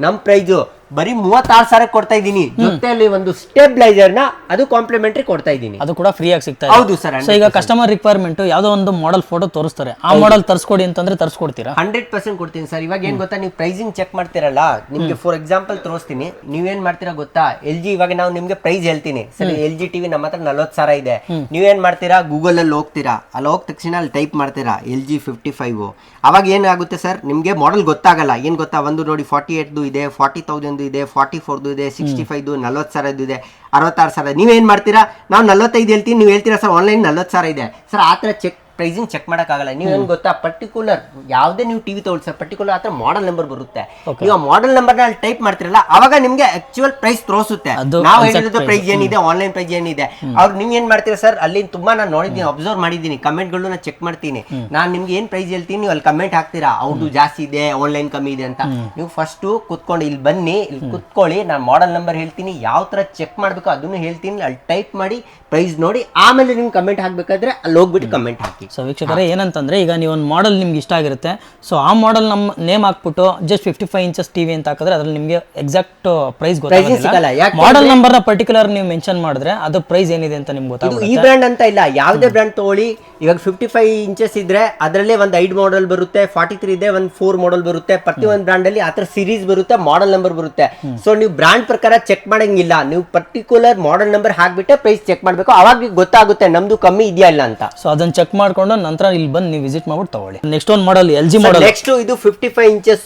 ನಮ್ ಪ್ರೈಸ್ ಬರೀ 36,000 ಕೊಡ್ತಾ ಇದ್ದೀನಿ. ಜೊತೆಯಲ್ಲಿ ಒಂದು ಸ್ಟೆಬಿಲೈಸರ್ ನ ಅದು ಕಾಂಪ್ಲಿಮೆಂಟರಿ ಕೊಡ್ತಾ ಇದ್ದೀನಿ. ಅದು ಕೂಡ ಫ್ರೀ ಆಗಿ ಸಿಗ್ತಾ ಇದೆ. ಹೌದು ಸರ್. ಸೊ ಈಗ ಕಸ್ಟಮರ್ ರಿಕ್ವೈರ್ಮೆಂಟ್ ಯಾವ್ದೋ ಒಂದು ಮಾಡೆಲ್ ಫೋಟೋ ತೋರಿಸ್ತಾರೆ, ಆ ಮಾಡೆಲ್ ತರಿಸ್ಕೊಡಿ ಅಂತಂದ್ರೆ ತರಿಸ್ಕೊಡ್ತೀರಾ? 100% ಕೊಡ್ತೀನಿ ಸರ್. ಇವಾಗ ಏನ್ ಗೊತ್ತಾ, ನೀವು ಪ್ರೈಸಿಂಗ್ ಚೆಕ್ ಮಾಡ್ತೀರಲ್ಲ, ನಿಮ್ಗೆ ಫಾರ್ ಎಕ್ಸಾಂಪಲ್ ತೋರಿಸ್ತೀನಿ. ನೀವೇನ್ ಮಾಡ್ತೀರಾ ಗೊತ್ತಾ, LG ಇವಾಗ ನಾವು ನಿಮ್ಗೆ ಪ್ರೈಸ್ ಹೇಳ್ತೀನಿ ಸರ್. LG ಟಿವಿ ನಮ್ಮ ಹತ್ರ 40,000 ಇದೆ. ನೀವೇನ್ ಮಾಡ್ತೀರಾ, ಗೂಗಲ್ ಅಲ್ಲಿ ಹೋಗ್ತೀರಾ, ಅಲ್ಲಿ ಹೋದ ತಕ್ಷಣ ಅಲ್ಲಿ ಟೈಪ್ ಮಾಡ್ತೀರಾ LG 55. ಅವಾಗ ಏನಾಗುತ್ತೆ ಸರ್, ನಿಮ್ಗೆ ಮಾಡೆಲ್ ಗೊತ್ತಾಗಲ್ಲ. ಏನ್ ಗೊತ್ತಾ, ಒಂದು ನೋಡಿ 48 ಇದೆ, 40,000 ಇದೆ, 44 ಇದೆ, 65, 40,000 ಇದೆ, 66,000. ನೀವೇನ್ ಮಾಡ್ತೀರಾ, ನಾವು 45 ಹೇಳ್ತೀನಿ, ನೀವು ಹೇಳ್ತೀರಾ ಸರ್ ಆನ್ಲೈನ್ 40,000 ಇದೆ ಸರ್. ಆ ತರ ಪ್ರೈಸಿಂಗ್ ಚೆಕ್ ಮಾಡಕ್ಕಾಗಲ್ಲ. ನೀವೇನ್ ಗೊತ್ತಾ, ಪರ್ಟಿಕ್ಯುಲರ್ ಯಾವ್ದೇ ನೀವು ಟಿವಿ ತಗೊಳ್ಳಿ ಸರ್, ಪರ್ಟಿಕ್ಯುಲರ್ ಆತರ ಮಾಡೆಲ್ ನಂಬರ್ ಬರುತ್ತೆ. ನೀವು ಆ ಮಾಡೆಲ್ ನಂಬರ್ ನ ಅಲ್ಲಿ ಟೈಪ್ ಮಾಡ್ತಿರಲ್ಲ, ಅವಾಗ ನಿಮ್ಗೆ ಆಕ್ಚುಯಲ್ ಪ್ರೈಸ್ ತೋರಿಸುತ್ತೆ. ನಾವು ಹೇಳಿರೋ ಪ್ರೈಸ್ ಏನಿದೆ, ಆನ್ಲೈನ್ ಪ್ರೈಸ್ ಏನಿದೆ, ಅವ್ರು ನೀವ್ ಏನ್ ಮಾಡ್ತೀರಾ ಸರ್, ಅಲ್ಲಿ ತುಂಬಾ ನಾನು ನೋಡಿದ್ದೀನಿ, ಅಬ್ಸರ್ವ್ ಮಾಡಿದ್ದೀನಿ, ಕಮೆಂಟ್ ಗಳು ನಾನು ಚೆಕ್ ಮಾಡ್ತೀನಿ. ನಾನು ನಿಮ್ಗೆ ಏನ್ ಪ್ರೈಸ್ ಹೇಳ್ತೀನಿ, ನೀವು ಅಲ್ಲಿ ಕಮೆಂಟ್ ಹಾಕ್ತೀರಾ, ಅವ್ರದ್ದು ಜಾಸ್ತಿ ಇದೆ, ಆನ್ಲೈನ್ ಕಮ್ಮಿ ಇದೆ ಅಂತ. ನೀವು ಫಸ್ಟ್ ಕುತ್ಕೊಂಡು ಇಲ್ಲಿ ಬನ್ನಿ, ಇಲ್ಲಿ ಕುತ್ಕೊಳ್ಳಿ, ನಾನು ಮಾಡೆಲ್ ನಂಬರ್ ಹೇಳ್ತೀನಿ, ಯಾವ ತರ ಚೆಕ್ ಮಾಡ್ಬೇಕು ಅದನ್ನು ಹೇಳ್ತೀನಿ, ಅಲ್ಲಿ ಟೈಪ್ ಮಾಡಿ ಪ್ರೈಸ್ ನೋಡಿ, ಆಮೇಲೆ ನಿಮ್ಗೆ ಕಮೆಂಟ್ ಹಾಕ್ಬೇಕಾದ್ರೆ ಅಲ್ಲಿ ಹೋಗ್ಬಿಟ್ಟು ಕಮೆಂಟ್ ಹಾಕಿ. ಸೊ ವೀಕ್ಷಕರೇ, ಏನಂತಂದ್ರೆ ಈಗ ನೀವು ಒಂದು ಮಾಡೆಲ್ ನಿಮ್ಗೆ ಇಷ್ಟ ಆಗಿರುತ್ತೆ, ಸೊ ಆ ಮಾಡೆಲ್ ನಮ್ಮ ನೇಮ್ ಹಾಕ್ಬಿಟ್ಟು ಜಸ್ಟ್ 55 ಇಂಚಸ್ ಟಿವಿ ಅಂತ ಹಾಕಿದ್ರೆ ಅದ್ರಲ್ಲಿ ನಿಮಗೆ ಎಕ್ಸಾಕ್ಟ್ ಪ್ರೈಸ್ ಗೊತ್ತಾಗಲ್ಲ. ಮಾಡೆಲ್ ನಂಬರ್ ನ ಪರ್ಟಿಕ್ಯುಲರ್ ನೀವು ಮೆನ್ಷನ್ ಮಾಡಿದ್ರೆ ಅದು ಪ್ರೈಸ್ ಏನಿದೆ ಅಂತ ನಿಮ್ಗೆ ಗೊತ್ತಾಗುತ್ತೆ. ಈ ಬ್ರ್ಯಾಂಡ್ ಅಂತ ಇಲ್ಲ, ಯಾವುದೇ ಬ್ರ್ಯಾಂಡ್ ತಗೊಳ್ಳಿ. ಇವಾಗ 55 ಇಂಚಸ್ ಇದ್ರೆ ಅದರಲ್ಲೇ ಒಂದು 5 ಮಾಡೆಲ್ ಬರುತ್ತೆ, 43 ಇದೆ, ಒಂದು 4 ಮಾಡೆಲ್ ಬರುತ್ತೆ. ಪ್ರತಿ ಒಂದು ಬ್ರ್ಯಾಂಡ್ ಅಲ್ಲಿ ಆತರ ಸೀರೀಸ್ ಬರುತ್ತೆ, ಮಾಡೆಲ್ ನಂಬರ್ ಬರುತ್ತೆ. ಸೊ ನೀವು ಬ್ರ್ಯಾಂಡ್ ಪ್ರಕಾರ ಚೆಕ್ ಮಾಡಂಗಿಲ್ಲ, ನೀವು ಪರ್ಟಿಕ್ಯುಲರ್ ಮಾಡೆಲ್ ನಂಬರ್ ಹಾಕ್ಬಿಟ್ಟೆ ಪ್ರೈಸ್ ಚೆಕ್ ಮಾಡ್ಬೇಕು. ಅವಾಗ ಗೊತ್ತಾಗುತ್ತೆ ನಮ್ದು ಕಮ್ಮಿ ಇದೆಯಾ ಇಲ್ಲ ಅಂತ. ಸೊ ಅದನ್ನ ಚೆಕ್ ಮಾಡ್ಕೊಂಡು ನಂತರ ಇಲ್ಲಿ ಬಂದು ನೀವು ವಿಸಿಟ್ ಮಾಡ್ಬಿಟ್ಟು ತಗೊಳ್ಳಿ. ನೆಕ್ಸ್ಟ್ ಒಂದು ಮಾಡೆಲ್ LG ಮಾಡೆಲ್. ನೆಕ್ಸ್ಟ್ ಇದು 55 inches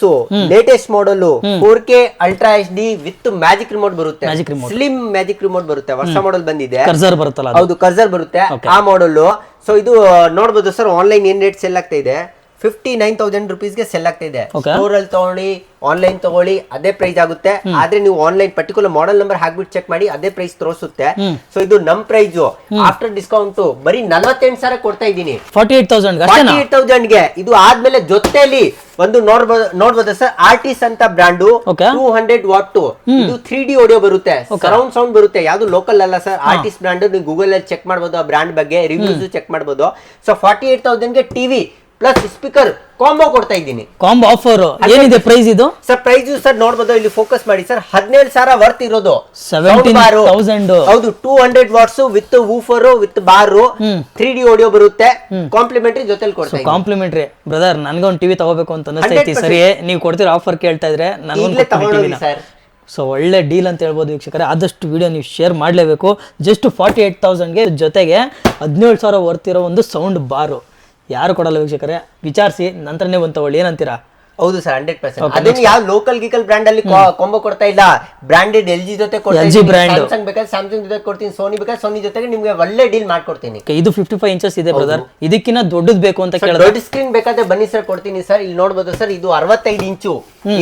latest model 4K ultra HD with magic remote ಬರುತ್ತೆ. ಸ್ಲಿಮ್ ಮ್ಯಾಜಿಕ್ ರಿಮೋಟ್ ಬರುತ್ತೆ, ಹೊಸ ಮಾಡೆಲ್ ಬಂದಿದೆ. ಕರ್ಸರ್ ಬರುತ್ತಲ್ಲ, ಹೌದು ಕರ್ಸರ್ ಬರುತ್ತೆ ಆ ಮಾಡೆಲ್. ಸೊ ಇದು ನೋಡಬಹುದು ಸರ್, ಆನ್ಲೈನ್ ಏನ್ ರೇಟ್ ಸೆಲ್ ಆಗ್ತಾ ಇದೆ, 59,000 ರುಪೀಸ್ಗೆ ಸೆಲ್ ಆಗ್ತಾ ಇದೆ. ಸ್ಟೋರ್ ಅಲ್ಲಿ ತಗೊಳ್ಳಿ, ಆನ್ಲೈನ್ ತಗೊಳ್ಳಿ, ಅದೇ ಪ್ರೈಸ್ ಆಗುತ್ತೆ. ಆದ್ರೆ ನೀವು ಆನ್ಲೈನ್ ಪರ್ಟಿಕ್ಯುಲರ್ ಮಾಡೆಲ್ ನಂಬರ್ ಹಾಕ್ಬಿಟ್ಟು ಚೆಕ್ ಮಾಡಿ, ಅದೇ ಪ್ರೈಸ್ ತೋರಿಸುತ್ತೆ. ಸೊ ಇದು ನಮ್ ಪ್ರೈಸ್ ಆಫ್ಟರ್ ಡಿಸ್ಕೌಂಟ್ ಬರೀ 48,000 ಕೊಡ್ತಾ ಇದ್ದೀನಿ. 48,000 ಗೆ. ಇದು ಆದ್ಮೇಲೆ ಜೊತೆಲಿ ಒಂದು ನೋಡ್ಬೋದು ಸರ್, ಆರ್ಟಿಸ್ಟ್ ಅಂತ ಬ್ರಾಂಡ್ 200 ವಾಟ್. ಇದು 3D ಆಡಿಯೋ ಬರುತ್ತೆ, ಸರೌಂಡ್ ಸೌಂಡ್ ಬರುತ್ತೆ, ಯಾವ್ದು ಲೋಕಲ್ ಅಲ್ಲ ಸರ್. ಆರ್ಟಿಸ್ಟ್ ಬ್ರಾಂಡ್ ನೀವು ಗೂಗಲ್ ಅಲ್ಲಿ ಚೆಕ್ ಮಾಡಬಹುದು, ಆ ಬ್ರಾಂಡ್ ಬಗ್ಗೆ ರಿವ್ಯೂಸ್ ಚೆಕ್ ಮಾಡಬಹುದು. ಸೊ 48,000 ಗೆ ಟಿವಿ ಪ್ಲಸ್ ಸ್ಪೀಕರ್ ಕಾಂಬೋ ಕೊಡ್ತಾ ಇದ್ದೀನಿ. ಕಾಂಬೋ ಆಫರ್ ಏನಿದೆ ಪ್ರೈಸ್ ಇದು ಸರ್? ಪ್ರೈಸ್ ಸರ್ ನೋಡಬಹುದು, ಇಲ್ಲಿ ಫೋಕಸ್ ಮಾಡಿ ಸರ್, 17,000 ವರ್ತ್ ಇರೋದು. 17,000. ಹೌದು, 200 watts with woofer with bar, 3D audio ಬರುತ್ತೆ, ಕಾಂಪ್ಲಿಮೆಂಟರಿ ಜೊತೆಲಿ ಕೊಡ್ತಾ ಇದ್ದೀನಿ. ಕಾಂಪ್ಲಿಮೆಂಟರಿ ಬ್ರದರ್, ನನಗೊಂದು ಟಿವಿ ತಗೋಬೇಕು ಅಂತ ಅನಿಸ್ತೈತಿ. ಸರಿ, ನೀವು ಕೊಡ್ತಿರೋ ಆಫರ್ ಕೇಳ್ತಾ ಇದ್ರೆ ನನಗೆ ತಗೊಳ್ಳಿ ಸರ್. ಸೊ ಒಳ್ಳೆ ಡೀಲ್ ಅಂತ ಹೇಳ್ಬೋದು ವೀಕ್ಷಕರೇ. ಆದಷ್ಟು ವಿಡಿಯೋ ನೀವು ಶೇರ್ ಮಾಡಲೇಬೇಕು. ಜಸ್ಟ್ 48,000ಗೆ ಜೊತೆಗೆ 17,000 ವರ್ತ್ ಇರೋ ಒಂದು ಸೌಂಡ್ ಬಾರು ಯಾರು ಕೊಡಲ್ಲ ವೀಕ್ಷಕರೇ. ವಿಚಾರಿಸಿ ನಂತರನೇ ಬಂದು ತಗೊಳ್ಳಿ. ಏನಂತೀರಾ? ಹೌದು ಸರ್, 100%. ಅದೇನು ಯಾವ ಲೋಕಲ್ ಗೀಕಲ್ ಬ್ರಾಂಡ್ ಅಲ್ಲಿ ಕಾಂಬೋ ಕೊಡ್ತಾ ಇಲ್ಲ. ಬ್ರಾಂಡೆಡ್ LG ಜೊತೆ ಕೊಡ್ತೀನಿ, ಸ್ಯಾಮ್ಸಂಗ್ ಬೇಕಾದ್ರೆ ಸ್ಯಾಮ್ಸಂಗ್ ಜೊತೆ ಕೊಡ್ತೀನಿ, ಸೋನಿ ಬೇಕಾದ್ರೆ ಸೋನಿ ಜೊತೆಗೆ ನಿಮ್ಗೆ ಒಳ್ಳೆ ಡೀಲ್ ಮಾಡ್ಕೊಡ್ತೀನಿ. ಇದು 55 ಇಂಚಸ್ ಇದೆ ಬ್ರದರ್, ಇದಕ್ಕಿಂತ ದೊಡ್ಡದು ಬೇಕು ಅಂತ ಕೇಳಿದ್ರೆ ದೊಡ್ಡ ಸ್ಕ್ರೀನ್ ಬೇಕಾದ್ರೆ ಬನ್ನಿ ಸರ್, ಕೊಡ್ತೀನಿ ಸರ್. ಇಲ್ಲಿ ನೋಡಬಹುದು ಸರ್, ಇದು 65 ಇಂಚು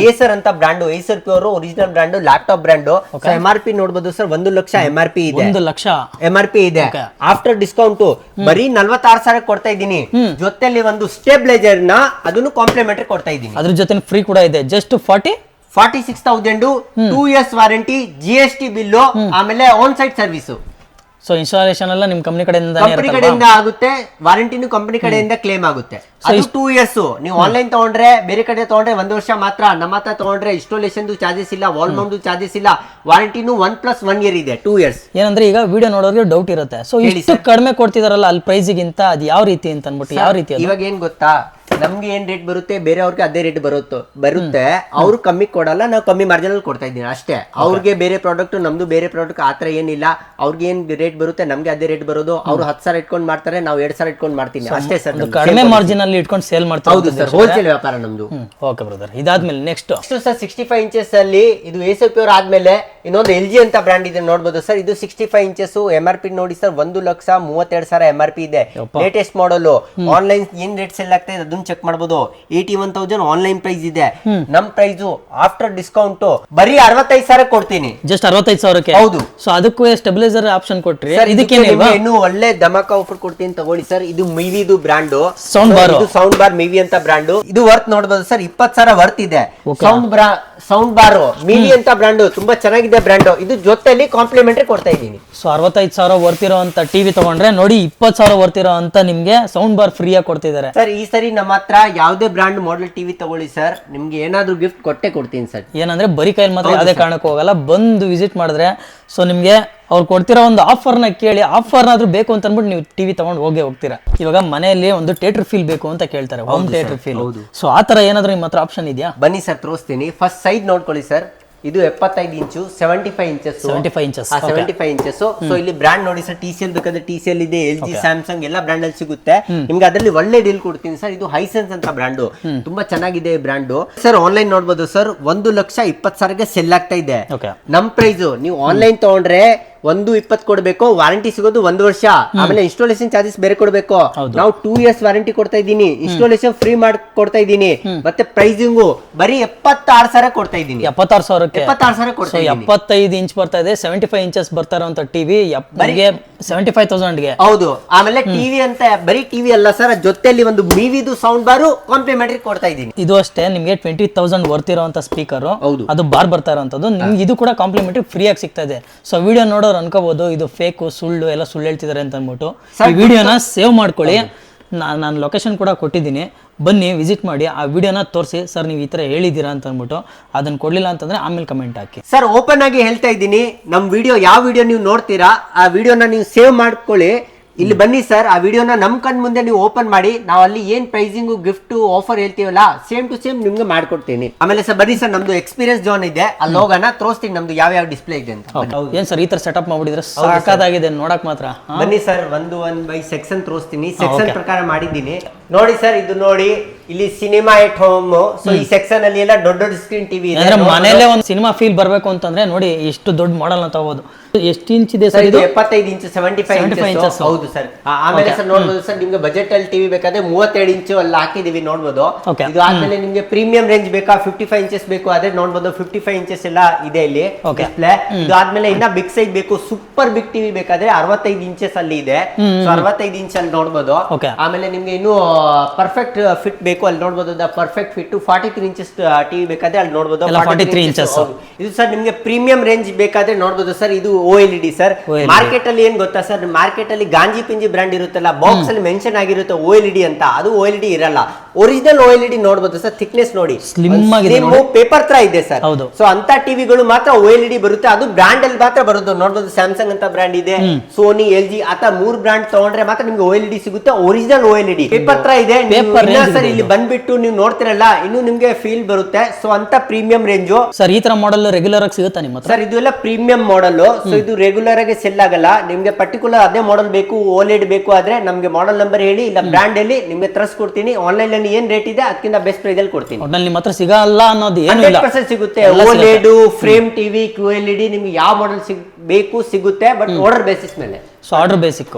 ಏಸರ್ ಅಂತ brand, Acer pure original brand, laptop brand. MRP ನೋಡಬಹುದು ಸರ್, 1 ಲಕ್ಷ MRP ಇದೆ. 1 ಲಕ್ಷ MRP ಇದೆ. ಆಫ್ಟರ್ ಡಿಸ್ಕೌಂಟ್ ಬರೀ 46,000 ಕೊಡ್ತಾ ಇದ್ದೀನಿ. ಜೊತೆಲಿ ಒಂದು ಸ್ಟೆಬಿಲೈಸರ್ ನ ಅದನ್ನು ಕಾಂಪ್ಲಿಮೆಂಟರಿ ಕೊಡ್ತಾ ಇದ್ದೀನಿ. ಅದ್ರ ಜೊತೆ ಫ್ರೀ ಕೂಡ ಇದೆ. Just 46,000, 2 years warranty, GST bill, ಆಮೇಲೆ on site service. So installation ಎಲ್ಲ ನಿಮ್ ಕಂಪನಿ ಕಡೆಯಿಂದ ಆಗುತ್ತೆ, ವಾರಂಟಿನೂ ಕಂಪನಿ ಕಡೆಯಿಂದ ಕ್ಲೇಮ್ ಆಗುತ್ತೆ. ಅದು 2 years. ನೀವು ಆನ್ಲೈನ್ ತಗೊಂಡ್ರೆ, ಬೇರೆ ಕಡೆ ತಗೊಂಡ್ರೆ 1 ವರ್ಷ ಮಾತ್ರ. ನಮ್ಮ ಹತ್ರ ತಗೊಂಡ್ರೆ ಇನ್ಸ್ಟಾಲೇಷನ್ ಚಾರ್ಜಸ್ ಇಲ್ಲ, ವಾಲ್ ಮೌಂಟ್ ಚಾರ್ಜಸ್ ಇಲ್ಲ, ವಾರಂಟಿನೂ 1+1 year ಇದೆ, 2 years. ಏನಂದ್ರೆ ಈಗ ವಿಡಿಯೋ ನೋಡೋರಿಗೆ ಡೌಟ್ ಇರುತ್ತೆ, ಸೊ ಇಷ್ಟು ಕಡಿಮೆ ಕೊಡ್ತಿದಾರಲ್ಲ ಅಲ್ಲಿ ಪ್ರೈಸ್ ಗಿಂತ ಅದು ಯಾವ ರೀತಿ ಅಂತ ಅನ್ಬಿಟ್ಟು, ಯಾವ ರೀತಿ? ಇವಾಗ ಏನ್ ಗೊತ್ತಾ, ನಮ್ಗೆ ಏನ್ ರೇಟ್ ಬರುತ್ತೆ ಬೇರೆ ಅವ್ರಿಗೆ ಅದೇ ರೇಟ್ ಬರುತ್ತೆ ಅವ್ರು ಕಮ್ಮಿ ಕೊಡಲ್ಲ, ನಾವು ಕಮ್ಮಿ ಮಾರ್ಜಿನ್ ಅಲ್ಲಿ ಕೊಡ್ತಾ ಇದ್ದೀನಿ ಅಷ್ಟೇ. ಅವ್ರಿಗೆ ಬೇರೆ ಪ್ರಾಡಕ್ಟ್ ನಮ್ದು ಬೇರೆ ಪ್ರಾಡಕ್ಟ್ ಆತರ ಏನಿಲ್ಲ. ಅವ್ರಿಗೆ ಏನ್ ರೇಟ್ ಬರುತ್ತೆ ನಮ್ಗೆ ಅದೇ ರೇಟ್ ಬರೋದು. ಅವ್ರು 10,000 ಇಟ್ಕೊಂಡ್ ಮಾಡ್ತಾರೆ, ನಾವು 2,000 ಇಟ್ಕೊಂಡ್ ಮಾಡ್ತೀನಿ ಅಷ್ಟೇ ಸರ್. ಕಡಿಮೆ ಮಾರ್ಜಿನ್ ಅಲ್ಲಿ ಇಟ್ಕೊಂಡು ಸೇಲ್ ಮಾಡ್ತಾರೆ. ಹೌದು ಸರ್, ಹೋಲ್ಸೇಲ್ ವ್ಯಾಪಾರ ನಮ್ದು. ಓಕೆ ಬ್ರದರ್, ಇದಾದ್ಮೇಲೆ ನೆಕ್ಸ್ಟ್ ಸರ್ 65 ಇಂಚಸ್ ಅಲ್ಲಿ ಇದು ASP ಅವ್ರ ಆದ್ಮೇಲೆ ಇನ್ನೊಂದು LG ಅಂತ ಬ್ರ್ಯಾಂಡ್ ಇದೆ ನೋಡ್ಬೋದು ಸರ್. ಇದು 65 ಇಂಚಸ್ MRP ನೋಡಿ ಸರ್ 1,32,000 MRP ಇದೆ. Latest model. ಆನ್ಲೈನ್ ಏನ್ ರೇಟ್ ಸೆಲ್ ಆಗ್ತಾ ಇದೆ ಅದನ್ನ ಚೆಕ್ ಮಾಡಬಹುದು. 81,000 ಆನ್ಲೈನ್ ಪ್ರೈಸ್ ಇದೆ. ನಮ್ ಪ್ರೈಸ್ ಆಫ್ಟರ್ ಡಿಸ್ಕೌಂಟ್ ಬರೀ 65,000 ಕೊಡ್ತೀನಿ. ಜಸ್ಟ್ 65,000ಕ್ಕೆ. ಹೌದು. ಸೊ ಅದಕ್ಕೂ ಸ್ಟೆಬಿಲೈಸರ್ ಆಪ್ಷನ್ ಕೊಟ್ರಿ. ಇದಕ್ಕೆ ಇನ್ನು ಒಳ್ಳೆ ಧಮಾಕ ಆಫರ್ ಕೊಡ್ತೀನಿ ತಗೊಳ್ಳಿ ಸರ್. ಇದು ಮಿವಿದು ಬ್ರ್ಯಾಂಡ್. ಸೌಂಡ್ ಬಾರ್ ಮಿವಿ ಅಂತ ಬ್ರ್ಯಾಂಡ್. ಇದು ವರ್ತ್ ನೋಡಬಹುದು ಸರ್, 20,000 ವರ್ತ್ ಇದೆ. ಸೌಂಡ್ ಬಾರ್ ಮಿವಿ ಅಂತ ಬ್ರ್ಯಾಂಡ್ ತುಂಬಾ ಚೆನ್ನಾಗಿದೆ ಬ್ರ್ಯಾಂಡ್. ಇದು ಜೊತೆಲಿ ಕಾಂಪ್ಲಿಮೆಂಟರಿ ಕೊಡ್ತಾ ಇದ್ದೀನಿ. ಸೊ 65,000 ವರ್ತ್ ಇರೋ ಅಂತ ಟಿವಿ ತಗೊಂಡ್ರೆ ನೋಡಿ 20,000 ವರ್ತ್ ಇರೋ ಅಂತ ನಿಮ್ಗೆ ಸೌಂಡ್ ಬಾರ್ ಫ್ರೀ ಆಗಿ ಕೊಡ್ತಿದ್ದಾರೆ ಸರ್. ಈ ಸರಿ ನಮ್ಮ ಹತ್ರ ಯಾವ್ದೇ ಬ್ರ್ಯಾಂಡ್ ಮಾಡೆಲ್ ಟಿವಿ ತಗೊಳ್ಳಿ ಸರ್, ನಿಮ್ಗೆ ಏನಾದ್ರು ಗಿಫ್ಟ್ ಕೊಟ್ಟೆ ಕೊಡ್ತೀನಿ ಸರ್. ಏನಂದ್ರೆ ಬರೀ ಕೈಯಲ್ಲಿ ಮಾತ್ರ ಯಾವುದೇ ಕಾರಣಕ್ಕೂ ಹೋಗಲ್ಲ, ಬಂದು ವಿಸಿಟ್ ಮಾಡಿದ್ರೆ ಸೊ ನಿಮ್ಗೆ ಅವ್ರು ಕೊಡ್ತಿರೋ ಒಂದು ಆಫರ್ನ ಕೇಳಿ ಆಫರ್ನಾದ್ರೂ ಬೇಕು ಅಂತ ಅಂದ್ಬಿಟ್ಟು ನೀವು ಟಿವಿ ತಗೊಂಡು ಹೋಗ್ತೀರಾ. ಇವಾಗ ಮನೆಯಲ್ಲಿ ಒಂದು ಥಿಯೇಟರ್ ಫೀಲ್ ಬೇಕು ಅಂತ ಕೇಳ್ತಾರೆ, ಹೋಮ್ ಥಿಯೇಟರ್ ಫೀಲ್. ಸೊ ಆ ತರ ಏನಾದ್ರು ನಿಮ್ಮ ಹತ್ರ ಆಪ್ಷನ್ ಇದೆಯಾ? ಬನ್ನಿ ಸರ್ ತೋರಿಸ್ತೀನಿ. ಫಸ್ಟ್ ಸೈಡ್ ನೋಡ್ಕೊಳ್ಳಿ ಸರ್. ಇದು 75 ಇಂಚು 75 ಇಂಚಸ್ 75 ಇಂಚಸ್. ಸೊ ಇಲ್ಲಿ ಬ್ರ್ಯಾಂಡ್ ನೋಡಿ ಸರ್, TCL ಬೇಕಾದ್ರೆ TCL ಇದೆ, LG, ಸ್ಯಾಮ್ಸಂಗ್ ಎಲ್ಲ ಬ್ರ್ಯಾಂಡ್ ಅಲ್ಲಿ ಸಿಗುತ್ತೆ ನಿಮ್ಗೆ. ಅದರಲ್ಲಿ ಒಳ್ಳೆ ಡೀಲ್ ಕೊಡ್ತೀನಿ ಸರ್. ಇದು ಹೈಸೆನ್ಸ್ ಅಂತ ಬ್ರ್ಯಾಂಡ್, ತುಂಬಾ ಚೆನ್ನಾಗಿದೆ ಬ್ರ್ಯಾಂಡ್ ಸರ್. ಆನ್ಲೈನ್ ನೋಡ್ಬೋದು ಸರ್, 1,20,000ಗೆ ಸೆಲ್ ಆಗ್ತಾ ಇದೆ. ನಮ್ ಪ್ರೈಸ್ ನೀವು ಆನ್ಲೈನ್ ತಗೊಂಡ್ರೆ 1,20,000 ಕೊಡ್ಬೇಕು, ವಾರಂಟಿ ಸಿಗೋದು 1 ವರ್ಷ. ಆಮೇಲೆ ಇನ್ಸ್ಟಾಲೇಷನ್ ಚಾರ್ಜಸ್ ಬೇರೆ ಕೊಡ್ಬೇಕು. ನಾವು 2 years ವಾರಂಟಿ ಕೊಡ್ತಾ ಇದ್ದೀನಿ, ಇನ್ಸ್ಟಾಲೇಷನ್ ಫ್ರೀ ಮಾಡಿ ಕೊಡ್ತಾ ಇದ್ದೀನಿ. ಮತ್ತೆ ಪ್ರೈಸಿಂಗು ಬರೀ 76,000 ಕೊಡ್ತಾ ಇದ್ದೀನಿ. 76,000ಕ್ಕೆ 76,000 ಕೊಡ್ತಾ ಇದ್ದೀನಿ. 75 ಇಂಚ್ ಬರ್ತಾ ಇದೆ, 75 ಇಂಚಸ್ ಬರ್ತಾ ಇರುವಂತ ಟಿವಿ 75,000ಗೆ. ಹೌದು. ಆಮೇಲೆ ಟಿವಿ ಅಂತ ಬರೀ ಟಿವಿ ಅಲ್ಲ ಸರ್, ಜೊತೆಲಿ ಒಂದು ಮಿವಿದು ಸೌಂಡ್ ಬಾರು ಕಾಂಪ್ಲಿಮೆಂಟರಿ ಕೊಡ್ತಾ ಇದ್ದೀನಿ. ಇದು ಅಷ್ಟೇ ನಿಮ್ಗೆ 20,000 ವರ್ತ್ ಇರುವಂತ ಸ್ಪೀಕರ್, ಅದು ಬಾರ್ ಬರ್ತಾ ಇರುವಂತದ್ದು ನಿಮ್ಗೆ. ಇದು ಕೂಡ ಕಾಂಪ್ಲಿಮೆಂಟರಿ ಫ್ರೀ ಆಗಿ ಸಿಗ್ತಾ ಇದೆ. ಸೊ ವಿಡಿಯೋ ನೋಡೋ ಅನ್ಕೋಬಹುದು ಇದು ಫೇಕ್, ಸುಳ್ಳು ಎಲ್ಲ ಸುಳ್ಳು ಹೇಳ್ತಿದ್ದಾರೆ ಅಂತ ಅಂದ್ಬಿಟ್ಟು ಈ ವಿಡಿಯೋನ ಸೇವ್ ಮಾಡ್ಕೊಳ್ಳಿ. ನಾನು ಲೊಕೇಶನ್ ಕೂಡ ಕೊಟ್ಟಿದ್ದೀನಿ, ಬನ್ನಿ ವಿಸಿಟ್ ಮಾಡಿ. ಆ ವಿಡಿಯೋನ ತೋರಿಸಿ ಸರ್ ನೀವು ಈ ತರ ಹೇಳಿದ್ದೀರಾ ಅಂತ ಅಂದ್ಬಿಟ್ಟು. ಅದನ್ನ ಕೊಡ್ಲಿಲ್ಲ ಅಂತಂದ್ರೆ ಆಮೇಲೆ ಕಮೆಂಟ್ ಹಾಕಿ. ಸರ್ ಓಪನ್ ಆಗಿ ಹೇಳ್ತಾ ಇದ್ದೀನಿ, ನಮ್ ವಿಡಿಯೋ ಯಾವ ವಿಡಿಯೋ ನೀವು ನೋಡ್ತೀರಾ ಆ ವಿಡಿಯೋನ ನೀವು ಸೇವ್ ಮಾಡ್ಕೊಳ್ಳಿ. ಇಲ್ಲಿ ಬನ್ನಿ ಸರ್, ಆ ವಿಡಿಯೋನ ನಮ್ ಕಣ್ ಮುಂದೆ ನೀವು ಓಪನ್ ಮಾಡಿ, ನಾವು ಅಲ್ಲಿ ಏನ್ ಪ್ರೈಸಿಂಗ್ ಗಿಫ್ಟ್ ಆಫರ್ ಹೇಳ್ತೀವಲ್ಲ ಸೇಮ್ ಟು ಸೇಮ್ ನಿಮ್ಗೆ ಮಾಡ್ಕೊಡ್ತೀನಿ. ಆಮೇಲೆ ಸರ್ ಬನ್ನಿ ಸರ್, ನಮ್ದು ಎಕ್ಸ್ಪೀರಿಯನ್ಸ್ ಝೋನ್ ಇದೆ, ಅಲ್ಲಿ ಹೋಗೋಣ ತೋರಿಸ್ತೀನಿ ನಮ್ದು ಯಾವ ಡಿಸ್ಪ್ಲೇ ಇದೆ ಅಂತ. ಏನ್ ಸರ್ ಈ ತರ ಸೆಟಪ್ ಮಾಡ್ಬಿಟ್ಟಿದ್ರೆ ಸಾಕಾಗಿದೆ ನೋಡಕ್ ಮಾತ್ರ. ಬನ್ನಿ ಸರ್, ಒಂದು ಬೈ ಸೆಕ್ಷನ್ ತೋರಿಸ್ತೀನಿ. ಸೆಕ್ಷನ್ ಪ್ರಕಾರ ಮಾಡಿದ್ದೀನಿ ನೋಡಿ ಸರ್. ಇದು ನೋಡಿ, ಇಲ್ಲಿ ಸಿನಿಮಾ ಎಟ್ ಹೋಮ್. ಸೊ ಈ ಸೆಕ್ಷನ್ ಅಲ್ಲಿ ಎಲ್ಲ ದೊಡ್ಡ ದೊಡ್ಡ ಸ್ಕ್ರೀನ್ ಟಿವಿ ಇದೆ. ಮನೆಯಲ್ಲೇ ಒಂದು ಸಿನಿಮಾ ಫೀಲ್ ಬರ್ಬೇಕು ಅಂತಂದ್ರೆ ನೋಡಿ ಎಷ್ಟು ದೊಡ್ಡ ಮಾಡೆಲ್ ನ ತಗೋಬಹುದು. ಎಷ್ಟು ಇಂಚ್ ಇದೆ ಸರ್? ಇದು 75 ಇಂಚ್ 75 ಇಂಚಸ್. ಹೌದು ಸರ್. ಆಮೇಲೆ ಸರ್ ನೋಡ್ಬೋದು ಸರ್, ನಿಮ್ಗೆ ಬಜೆಟ್ ಅಲ್ಲಿ ಟಿವಿ ಬೇಕಾದ್ರೆ 37 ಇಂಚು ಅಲ್ಲಿ ಹಾಕಿದೀವಿ ನೋಡ್ಬೋದು. ಇದು ಆದ್ಮೇಲೆ ನಿಮ್ಗೆ ಪ್ರೀಮಿಯಂ ರೇಂಜ್ ಬೇಕಾ 55 ಇಂಚಸ್ ಬೇಕು ಅದೇ ನೋಡ್ಬೋದು. 55 ಇಂಚಸ್ ಎಲ್ಲ ಇದೆ ಇಲ್ಲಿ ಡಿಸ್ಪ್ಲೇ. ಇದು ಆದ್ಮೇಲೆ ಇನ್ನ ಬಿಗ್ ಸೈಜ್ ಬೇಕು, ಸೂಪರ್ ಬಿಗ್ ಟಿವಿ ಬೇಕಾದ್ರೆ 65 ಇಂಚಸ್ ಅಲ್ಲಿ ಇದೆ. ಸೊ 65 ಇಂಚ್ ಅಲ್ಲಿ ನೋಡ್ಬೋದು. ಆಮೇಲೆ ನಿಮ್ಗೆ ಇನ್ನು ಪರ್ಫೆಕ್ಟ್ ಫಿಟ್ ಬೇಕು ಅಲ್ಲಿ ನೋಡ್ಬೋದು. ಪರ್ಫೆಕ್ಟ್ ಫಿಟ್ 43 ಇಂಚಸ್ ಟಿವಿ ಬೇಕಾದ್ರೆ ಅಲ್ಲಿ ನೋಡ್ಬೋದು. 43 ಇಂಚಸ್. ಇದು ಸರ್ ನಿಮ್ಗೆ ಪ್ರೀಮಿಯಂ ರೇಂಜ್ ಬೇಕಾದ್ರೆ ನೋಡ್ಬೋದು ಸರ್. ಇದು OLED ಸರ್. ಮಾರ್ಕೆಟ್ ಅಲ್ಲಿ ಏನ್ ಗೊತ್ತಾ ಸರ್, ಮಾರ್ಕೆಟ್ ಅಲ್ಲಿ ಗಾಂಜಿ ಪಿಂಜಿ ಬ್ರ್ಯಾಂಡ್ ಇರುತ್ತಲ್ಲ, ಬಾಕ್ಸ್ ಅಲ್ಲಿ ಮೆನ್ಷನ್ ಆಗಿರುತ್ತೆ OLED ಅಂತ, ಅದು OLED ಇರಲ್ಲ. ಒರಿಜಿನಲ್ OLED ನೋಡ್ಬೋದು ಸರ್. ಥಿಕ್ನೆಸ್ ನೋಡಿ, ಸ್ಲಿಮ್ ಆಗಿದೆ, ಪೇಪರ್ ತರ ಇದೆ ಸರ್. ಹೌದು. ಸೊ ಅಂತ ಟಿವಿಗಳು ಮಾತ್ರ OLED ಬರುತ್ತೆ, ಅದು ಬ್ರ್ಯಾಂಡ್ ಅಲ್ಲಿ ಮಾತ್ರ ಬರೋದು. ನೋಡ್ಬೋದು ಸ್ಯಾಮ್ಸಂಗ್ ಅಂತ ಬ್ರ್ಯಾಂಡ್ ಇದೆ, ಸೋನಿ, LG ಆತ 3 ಬ್ರ್ಯಾಂಡ್ ತಗೊಂಡ್ರೆ ಮಾತ್ರ ನಿಮ್ಗೆ OLED ಸಿಗುತ್ತೆ. ಒರಿಜಿನಲ್ OLED ಪೇಪರ್ ತರ ಇದೆ ಸರ್. ಇಲ್ಲಿ ಬಂದ್ಬಿಟ್ಟು ನೀವು ನೋಡ್ತಿರಲ್ಲ, ಇನ್ನು ನಿಮ್ಗೆ ಫೀಲ್ ಬರುತ್ತೆ. ಸೊ ಅಂತ ಪ್ರೀಮಿಯಂ ರೇಂಜು ಸರ್. ಈ ತರ ಮಾಡೆಲ್ ರೆಗ್ಯುಲರ್ ಆಗಿ ಸಿಗುತ್ತಾ ನಿಮ್ಮ ಹತ್ರ? ಸರ್ ಇದು ಎಲ್ಲ ಪ್ರೀಮಿಯಂ ಮಾಡೆಲ್. ಸೊ ಇದು ರೆಗ್ಯುಲರ್ ಆಗಿ ಸೆಲ್ ಆಗಲ್ಲ. ನಿಮ್ಗೆ ಪರ್ಟಿಕ್ಯುಲರ್ ಅದೇ ಮಾಡೆಲ್ ಬೇಕು, OLED ಬೇಕು ಆದ್ರೆ ನಮ್ಗೆ ಮಾಡೆಲ್ ನಂಬರ್ ಹೇಳಿ, ಇಲ್ಲ ಬ್ರ್ಯಾಂಡ್ ಹೇಳಿ, ನಿಮ್ಗೆ ತರಿಸ್ಕೊಡ್ತೀನಿ. ಆನ್ಲೈನ್ ಅಲ್ಲಿ ಏನ್ ರೇಟ್ ಇದೆ ಅದಕ್ಕಿಂತ ಬೆಸ್ಟ್ ಪ್ರೈಸ್ ಅಲ್ಲಿ ಕೊಡ್ತೀನಿ. ನಿಮ್ಮ ಹತ್ರ ಸಿಗಲ್ಲ ಅನ್ನೋದು ಏನು ಇಲ್ಲ, 100% ಸಿಗುತ್ತೆ. OLED, ಫ್ರೇಮ್ ಟಿವಿ, QLED ನಿಮ್ಗೆ ಯಾವ ಮಾಡೆಲ್ ಬೇಕು ಸಿಗುತ್ತೆ, ಬಟ್ ಆರ್ಡರ್ ಬೇಸಿಸ್ ಮೇಲೆ. So order basic.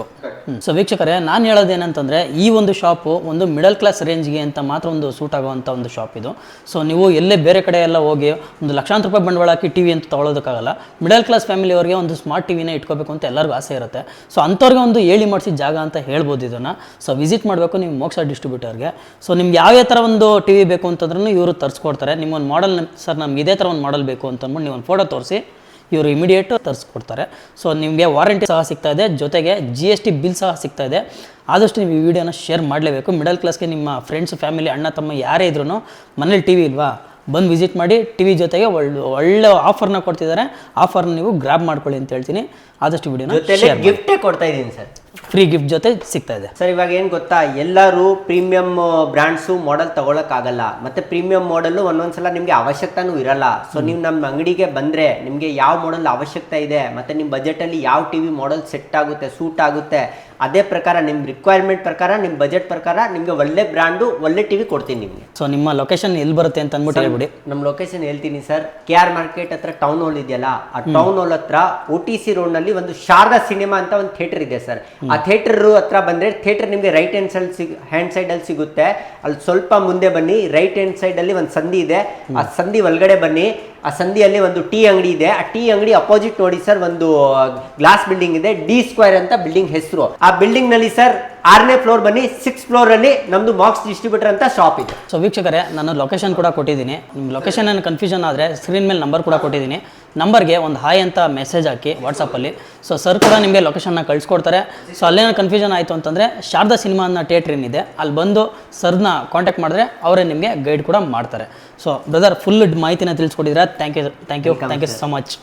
ಸೊ ವೀಕ್ಷಕರೇ, ನಾನು ಹೇಳೋದೇನಂತಂದರೆ ಈ ಒಂದು ಶಾಪು ಒಂದು ಮಿಡಲ್ ಕ್ಲಾಸ್ ರೇಂಜ್ಗೆ ಅಂತ ಮಾತ್ರ ಒಂದು ಸೂಟ್ ಆಗುವಂಥ ಒಂದು ಶಾಪ್ ಇದು. ಸೊ ನೀವು ಎಲ್ಲೇ ಬೇರೆ ಕಡೆ ಎಲ್ಲ ಹೋಗಿ ಒಂದು ಲಕ್ಷಾಂತರ ರೂಪಾಯಿ ಬಂಡವಾಳ ಹಾಕಿ ಟಿವಿ ಅಂತ ತೊಗೊಳೋದಕ್ಕಾಗಲ್ಲ. ಮಿಡಲ್ ಕ್ಲಾಸ್ ಫ್ಯಾಮಿಲಿಯವರಿಗೆ ಒಂದು ಸ್ಮಾರ್ಟ್ ಟಿವಿನ ಇಟ್ಕೋಬೇಕು ಅಂತ ಎಲ್ಲರಿಗೂ ಆಸೆ ಇರುತ್ತೆ. ಸೊ ಅಂಥವ್ರಿಗೆ ಒಂದು ಹೇಳಿ ಮಾಡಿಸಿದ ಜಾಗ ಅಂತ ಹೇಳ್ಬೋದು ಇದನ್ನು. ಸೊ ವಿಸಿಟ್ ಮಾಡಬೇಕು ನೀವು ಮೋಕ್ಷ ಡಿಸ್ಟ್ರಿಬ್ಯೂಟರ್ಗೆ. ಸೊ ನಿಮ್ಗೆ ಯಾವ ಥರ ಒಂದು ಟಿವಿ ಬೇಕು ಅಂತಂದ್ರೂ ಇವರು ತರಿಸ್ಕೊಡ್ತಾರೆ. ನಿಮ್ಮೊಂದು ಮಾಡೆಲ್, ಸರ್ ನಮ್ಗೆ ಇದೇ ಥರ ಒಂದು ಮಾಡೆಲ್ ಬೇಕು ಅಂತ ಅಂದ್ಬಿಟ್ಟು ನೀವು ಒಂದು ಫೋಟೋ ತೋರಿಸಿ ಇವರು ಇಮಿಡಿಯೇಟ್ ತರಿಸ್ಕೊಡ್ತಾರೆ. ಸೊ ನಿಮಗೆ ವಾರಂಟಿ ಸಹ ಸಿಗ್ತಾ ಇದೆ, ಜೊತೆಗೆ GST ಬಿಲ್ ಸಹ ಸಿಗ್ತಾ ಇದೆ. ಆದಷ್ಟು ನೀವು ಈ ವಿಡಿಯೋನ ಶೇರ್ ಮಾಡಲೇಬೇಕು. ಮಿಡಲ್ ಕ್ಲಾಸ್ಗೆ ನಿಮ್ಮ ಫ್ರೆಂಡ್ಸ್, ಫ್ಯಾಮಿಲಿ, ಅಣ್ಣ ತಮ್ಮ ಯಾರೇ ಇದ್ರೂ ಮನೇಲಿ ಟಿವಿ ಇಲ್ವಾ, ಬಂದು ವಿಸಿಟ್ ಮಾಡಿ. ಟಿವಿ ಜೊತೆಗೆ ಒಳ್ಳೆ ಆಫರ್ನ ಕೊಡ್ತಿದ್ದಾರೆ. ಆಫರ್ನ ನೀವು ಗ್ರಾಬ್ ಮಾಡ್ಕೊಳ್ಳಿ ಅಂತ ಹೇಳ್ತೀನಿ. ಆದಷ್ಟು ವಿಡಿಯೋನ ಗಿಫ್ಟೇ ಕೊಡ್ತಾ ಇದ್ದೀನಿ ಸರ್. ಫ್ರೀ ಗಿಫ್ಟ್ ಜೊತೆ ಸಿಗ್ತಾ ಇದೆ. ಸರ್ ಇವಾಗ ಏನು ಗೊತ್ತಾ, ಎಲ್ಲರೂ ಪ್ರೀಮಿಯಂ ಬ್ರ್ಯಾಂಡ್ಸು ಮಾಡೆಲ್ ತಗೊಳಕ್ಕಾಗಲ್ಲ, ಮತ್ತೆ ಪ್ರೀಮಿಯಂ ಮಾಡೆಲ್ ಒಂದೊಂದ್ಸಲ ನಿಮಗೆ ಅವಶ್ಯಕತೆನೂ ಇರಲ್ಲ. ಸೊ ನೀವು ನಮ್ಮ ಅಂಗಡಿಗೆ ಬಂದರೆ ನಿಮಗೆ ಯಾವ ಮಾಡೆಲ್ ಅವಶ್ಯಕತೆ ಇದೆ, ಮತ್ತೆ ನಿಮ್ಮ ಬಜೆಟಲ್ಲಿ ಯಾವ ಟಿವಿ ಮಾಡೆಲ್ ಸೆಟ್ ಆಗುತ್ತೆ, ಸೂಟ್ ಆಗುತ್ತೆ, ಅದೇ ಪ್ರಕಾರ ನಿಮ್ಮ ರಿಕ್ವೈರ್ಮೆಂಟ್ ಪ್ರಕಾರ, ನಿಮ್ಮ ಬಜೆಟ್ ಪ್ರಕಾರ ನಿಮಗೆ ಒಳ್ಳೆ ಬ್ರ್ಯಾಂಡು ಒಳ್ಳೆ ಟಿವಿ ಕೊಡ್ತೀನಿ ನಿಮಗೆ. ಸೊ ನಿಮ್ಮ ಲೊಕೇಶನ್ ಎಲ್ಲಿ ಬರುತ್ತೆ ಅಂತ ಅಂದ್ಬಿಟ್ಟು ಹೇಳ್ಬಿಡಿ. ನಮ್ಮ ಲೊಕೇಶನ್ ಹೇಳ್ತೀನಿ ಸರ್, KR ಮಾರ್ಕೆಟ್ ಹತ್ರ ಟೌನ್ ಹಾಲ್ ಇದೆಯಲ್ಲ, ಆ ಟೌನ್ ಹಾಲ್ ಹತ್ರ OTC ರೋಡ್ ನಲ್ಲಿ ಒಂದು ಶಾರದಾ ಸಿನಿಮಾ ಅಂತ ಒಂದು ಥಿಯೇಟರ್ ಇದೆ ಸರ್. ಆ ಥಿಯೇಟರ್ ಹತ್ರ ಬಂದ್ರೆ ಥಿಯೇಟರ್ ನಿಮಗೆ ರೈಟ್ ಹ್ಯಾಂಡ್ ಸೈಡ್ ಅಲ್ಲಿ ಸಿಗುತ್ತೆ. ಅಲ್ಲಿ ಸ್ವಲ್ಪ ಮುಂದೆ ಬನ್ನಿ, ರೈಟ್ ಹ್ಯಾಂಡ್ ಸೈಡ್ ಅಲ್ಲಿ ಒಂದು ಸಂದಿ ಇದೆ, ಆ ಸಂದಿ ಒಳಗಡೆ ಬನ್ನಿ. ಆ ಸಂದಿಯಲ್ಲಿ ಒಂದು ಟೀ ಅಂಗಡಿ ಇದೆ. ಆ ಟೀ ಅಂಗಡಿ ಅಪೋಸಿಟ್ ನೋಡಿ ಸರ್, ಒಂದು ಗ್ಲಾಸ್ ಬಿಲ್ಡಿಂಗ್ ಇದೆ, D Square ಅಂತ ಬಿಲ್ಡಿಂಗ್ ಹೆಸರು. ಆ ಬಿಲ್ಡಿಂಗ್ ನಲ್ಲಿ ಸರ್ 6ನೇ ಫ್ಲೋರ್ ಬನ್ನಿ, 6th ಫ್ಲೋರ್ ಅಲ್ಲಿ ನಮ್ದು ಮಾಕ್ಸ್ ಡಿಸ್ಟ್ರಿಬ್ಯೂಟರ್ ಅಂತ ಶಾಪ್ ಇದೆ. ಸೊ ವೀಕ್ಷಕರೇ, ನಾನು ಲೊಕೇಶನ್ ಕೂಡ ಕೊಟ್ಟಿದ್ದೀನಿ. ನಿಮ್ಮ ಲೊಕೇಶನ್ ಏನು ಕನ್ಫ್ಯೂಷನ್ ಆದರೆ ಸ್ಕ್ರೀನ್ ಮೇಲೆ ನಂಬರ್ ಕೂಡ ಕೊಟ್ಟಿದ್ದೀನಿ. ನಂಬರ್ಗೆ ಒಂದು ಹಾಯ್ ಅಂತ ಮೆಸೇಜ್ ಹಾಕಿ ವಾಟ್ಸಪ್ಪಲ್ಲಿ. ಸೊ ಸರ್ ಕೂಡ ನಿಮಗೆ ಲೊಕೇಶನ್ನ ಕಳಿಸ್ಕೊಡ್ತಾರೆ. ಸೊ ಅಲ್ಲೇನೋ ಕನ್ಫ್ಯೂಷನ್ ಆಯಿತು ಅಂತಂದರೆ ಶಾರದಾ ಸಿನಿಮಾ ಅನ್ನೋ ಥಿಯೇಟ್ರ್ ಏನಿದೆ ಅಲ್ಲಿ ಬಂದು ಸರ್ನ ಕಾಂಟ್ಯಾಕ್ಟ್ ಮಾಡಿದ್ರೆ ಅವರೇ ನಿಮಗೆ ಗೈಡ್ ಕೂಡ ಮಾಡ್ತಾರೆ. ಸೊ ಬ್ರದರ್, ಫುಲ್ ಮಾಹಿತಿನ ತಿಳಿಸ್ಕೊಟ್ಟಿದ್ರೆ ಥ್ಯಾಂಕ್ ಯು ಸೊ ಮಚ್.